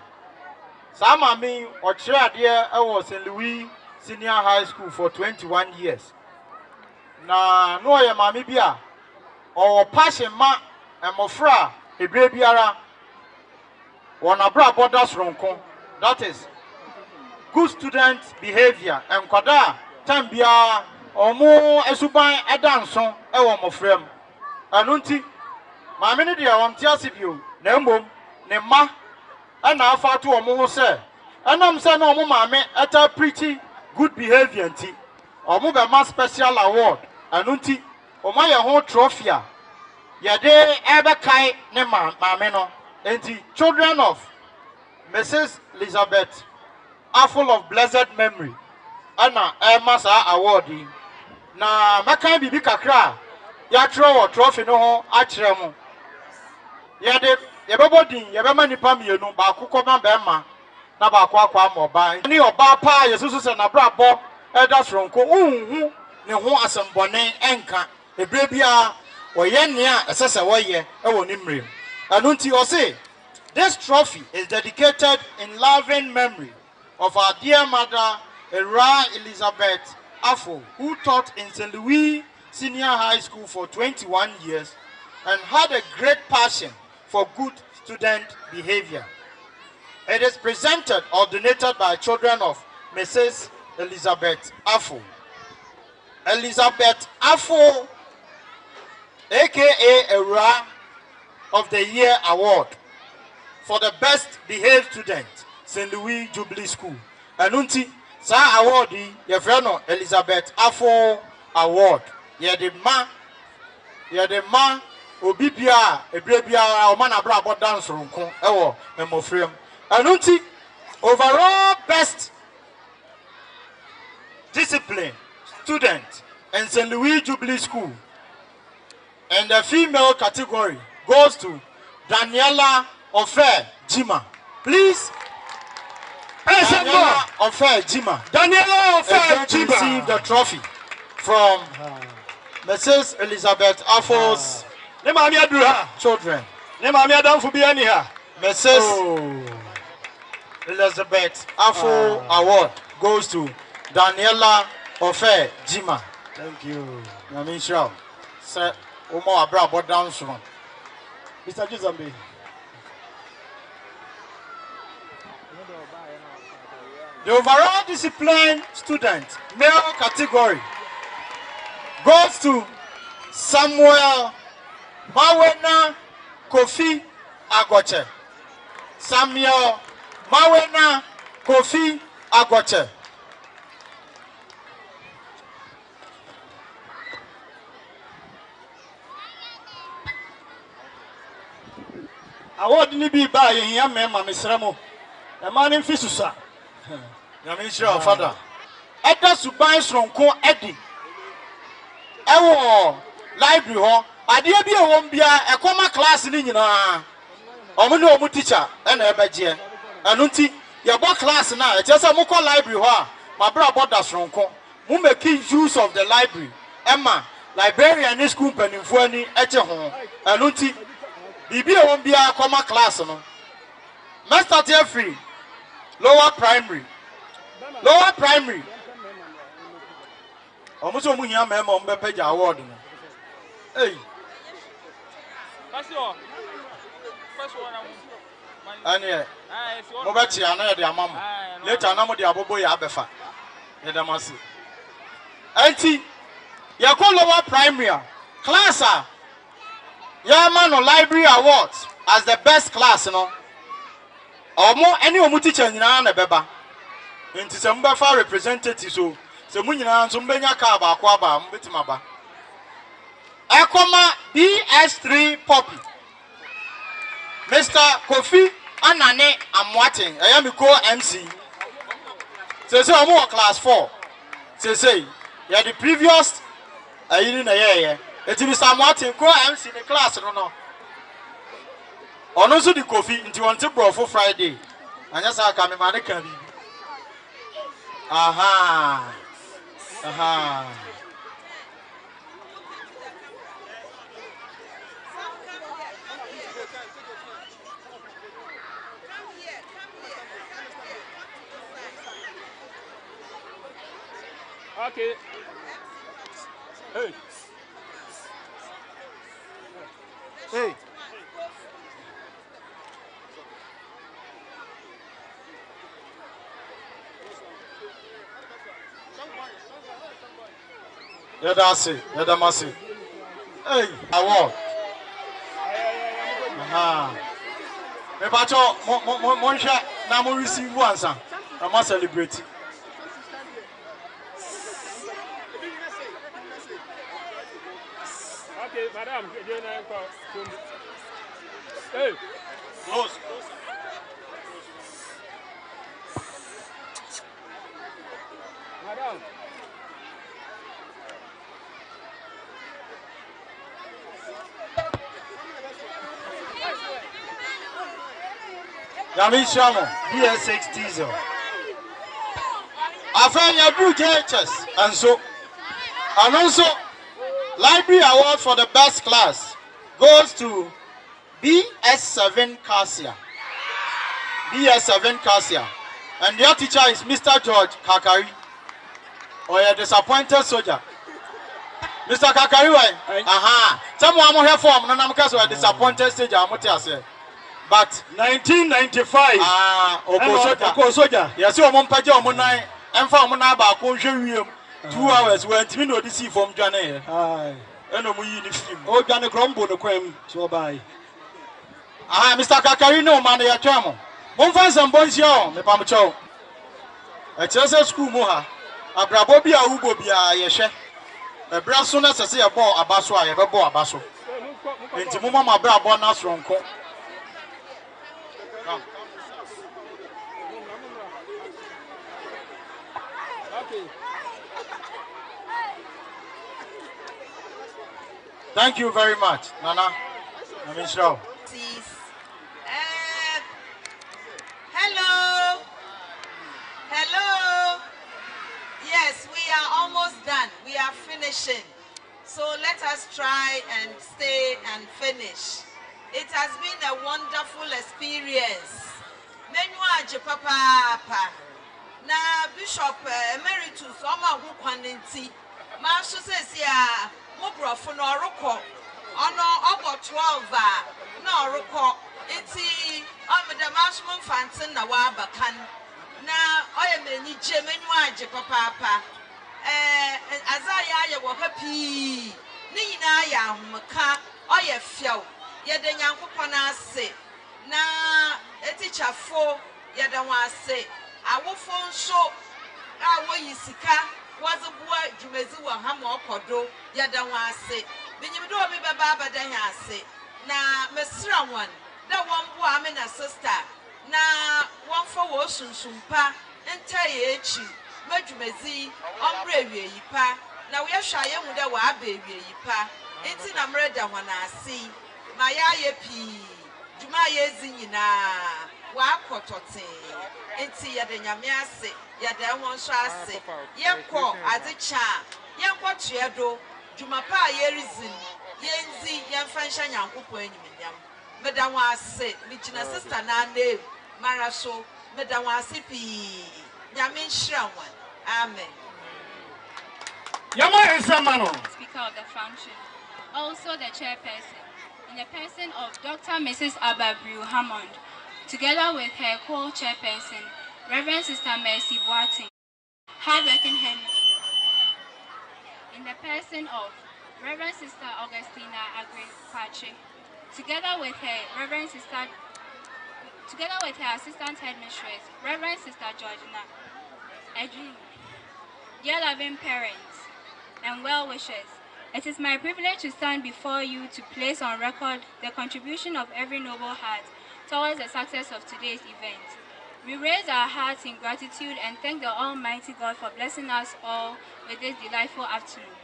Sa ma mi o kire ade e St. Louis Senior High School for 21 years. Na no ye ma mi bia, o passion ma emofra ebre biara. Wona bra borders ronko. That is good student behavior and kwada tambia omo esuban edanso e wo mofrem anunti maame ne dia won tiase bio na mbom ne ma ana afa to omo ho se enam se na omo maame eta preach good behavior nti omo be ma special award anunti omo ye ho trophy a ye de ebe kai ne maame no enti children of Mrs. Elizabeth are full of blessed memory. Anna Masa award. Na makan bibi kakra. Ya throw trophy no ho akyeremo. Ya de ye bebodin ye be manipa mienu ba akukọ ma be ma na ba akwa moban. Ni oba pa Yesusu se na bra bo eda soronko unhu ne ho asembone enka. Ebre bia oye nea esese woye e woni mrem. Anu nti o say this trophy is dedicated in loving memory of our dear mother, Era Elizabeth Afo, who taught in St. Louis Senior High School for 21 years and had a great passion for good student behavior. It is presented or donated by children of Mrs. Elizabeth Afo. Elizabeth Afo, aka Era of the Year Award for the best behaved student, St. Louis Jubilee School. Anunti, sa award ye friend Elizabeth Afo Award. Ye de ma obi bia ebre bia o man abra abo dance ronko ewo memofrem. Anunti, overall best discipline student in St. Louis Jubilee School and the female category goes to Daniela Ofe Jima. Please. Daniela Ofe Jima. Daniela Ofe Jima received the trophy from Mrs. Elizabeth Afo's children. Mrs. Elizabeth Afo Award goes to Daniela Ofe Jima. Thank you. I mean, sure. Sir, Omo Abra bought down soon. Mr. Jizambi. The overall discipline student, male category, goes to Samuel Mawena Kofi Agoche. Samuel Mawena Kofi Agoche. Award ni bi ba ye hia mema mesremo. E ma ne mfisusa. Yami sure father. Eda suban sronko edi. Ewo library ho. Ade bi e won bia ekoma class ni nyina. Omo ne omo teacher e na ebeje. Anu nti ye bo class na e tese mo ko library ho a ma bra boda sronko. Mo make use of the library. Emma librarian ni school panimfo ani eche ho. Anu nti bibi e won bia ekoma class no. Master tier free. Lower primary. Lower primary. Almost a million men on the page award. Hey, and yeah, Mobachi, I know their mama. Later, I know the Aboboy Abefa. Yedamasi. Auntie, you call lower primary class. Yaman or library awards as the best class, you know. Or more any teacher in Nana Beba. Into some Bafa representative, so Munina and some Benya Kaba, Kwaba, Mbitimaba. Ekoma BS3 Poppy. Mr. Kofi Anane Amwating. I am MC. Say I'm class 4. Say yeah the previous in a year. It is Mr. Amwating co MC in the class no. On also the Kofi into one table for Friday. And just I come in my can be. Aha. Aha. Okay. Hey. Hey. Yeah, that's it. Yeah, that's it. Hey, award. Aha. Me pacho, mo share na mo receive one sir. I must celebrate. Okay, madam, hey. Close. Madam. Yami Shamo, BS6 diesel. I found your blue JHS and also library award for the best class goes to BS7 Cassia. BS7 Cassia. And your teacher is Mr. George Kakari. Or a disappointed soldier. Mr. Kakari, aha. Someone more here form, no, I'm a disappointed soldier. But 1995. Soldier. Yes, you are Mompaja Monai, and from Monaba, 2 hours when Timino DC from Jane. And we Oh, Ghana Grumbo, no quem, so by. Ah, Mr. Kakari, no man, they are Chamo. One find some boys young, the Pamacho. A Chelsea school moha. A Brabobia Ubobia, Yeshe. A Brassona, say a ball, a basso, I have a ball, a basso. Into Mumma Brabona from Co. Thank you very much, Nana. I'm in show. Hello. Hello. Yes, we are almost done. We are finishing. So let us try and stay and finish. It has been a wonderful experience. Menua papa. Na Bishop Emeritus Oma Hukwanenti. Master says ya Mubrofo no Roko. Ono Ogo 12 no Roko. Iti the maximum fancy na wabakan. Na oye meni je menua papa. Azaya ya wo happy. Ni nyina ya ahomka oye fiaw. Yede nyankopon ase. Na etichafo yede ho ase. Awofo nso awo yisika wazebua dwumezi wa ha ma okodo yede ho ase. Binyimdo obi beba abadan ase. Na mesra wan da wonbo ame na sister na wonfo wo sunsumpa entaye echi madwumezi ombre wie yipa na wo yehwa ye hu da wa aba wie yipa enti na mreda ho na ase ma ya ye pi dwuma ye zinyina wa akotote enti ye de nyame ase ye de ho nso ase ye kɔ adecha ye kɔ tuedo dwuma pa ye rizin yenzi ye mfansha nyankopɔ anyiminyam meda ho ase mi gina sister na name maraso meda ho ase pi nyame nhyira wan amen. Yama Esamano, Speaker of the function, also the chairperson, in the person of Dr. Mrs. Ababriu Hammond, together with her co-chairperson, Reverend Sister Mercy Boating, hardworking headmistress, in the person of Reverend Sister Augustina Agri-Pache, together with her assistant headmistress, Reverend Sister Georgina Edwin. Dear loving parents and well-wishers, It is my privilege to stand before you to place on record the contribution of every noble heart towards the success of today's event. We raise our hearts in gratitude and thank the Almighty God for blessing us all with this delightful afternoon.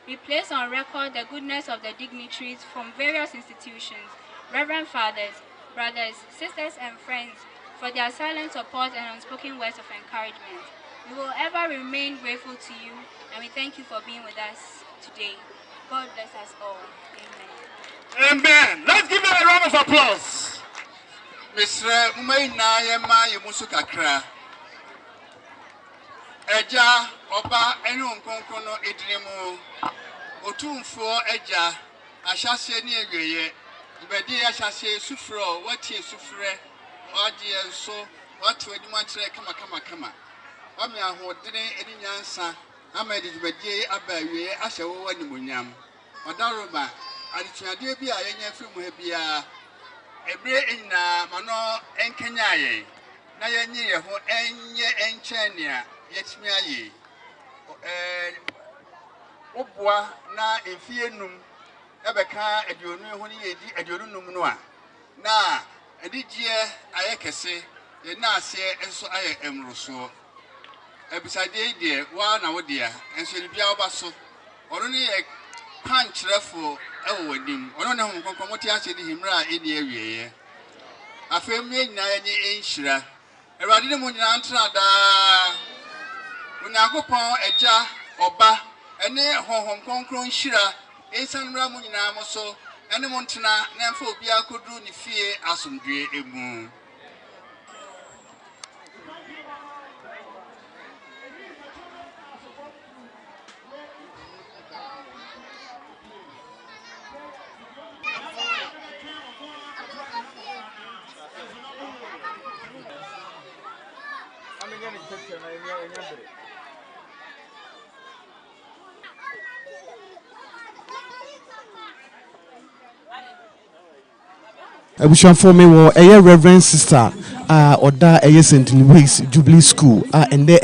We place on record the goodness of the dignitaries from various institutions, Reverend Fathers, brothers, sisters, and friends for their silent support and unspoken words of encouragement. We will ever remain grateful to you, and we thank you for being with us today. God bless us all. Amen. Amen. Let's give them a round of applause. Mr. Umayna Yema Yemusu Kakra. Eja Oba Enu Nkonkono Idrimu. Otumfo Eja Ashase ni Eweye. Ibedi Ashase Sufro, Wati Sufre, Wadi Enso, Wati Wedimantre Kama. Wami ahodene eni nyansa. Amedi Ibedi Abaye Ashawo Wanimunyam. Odaroba adituade bi a yenya firi mu ha bia ebre enna mano enkenyaye na yenyi ye ho enye enchen a yetimi aye oboa na efie num ebeka aduonu ho ne yedi aduonu num no a na edigye ayekese ye na ase enso aye emroso ebisade de wa na wo dia enso ne bia obaso oro ne ye panchirefo ewodim ono ne hom konkomote ase di himra eni awieye afem ye nyina yenye enhira ewade ne mu nyina ntra da Onyankopon eja oba ene honhom konkron hira ensanmra mu nyina mo so ene mo ntena na mfa obi akoduru ne fie asomdwe emu. For me, a Reverend Sister, or that a St. Louis Jubilee School, and there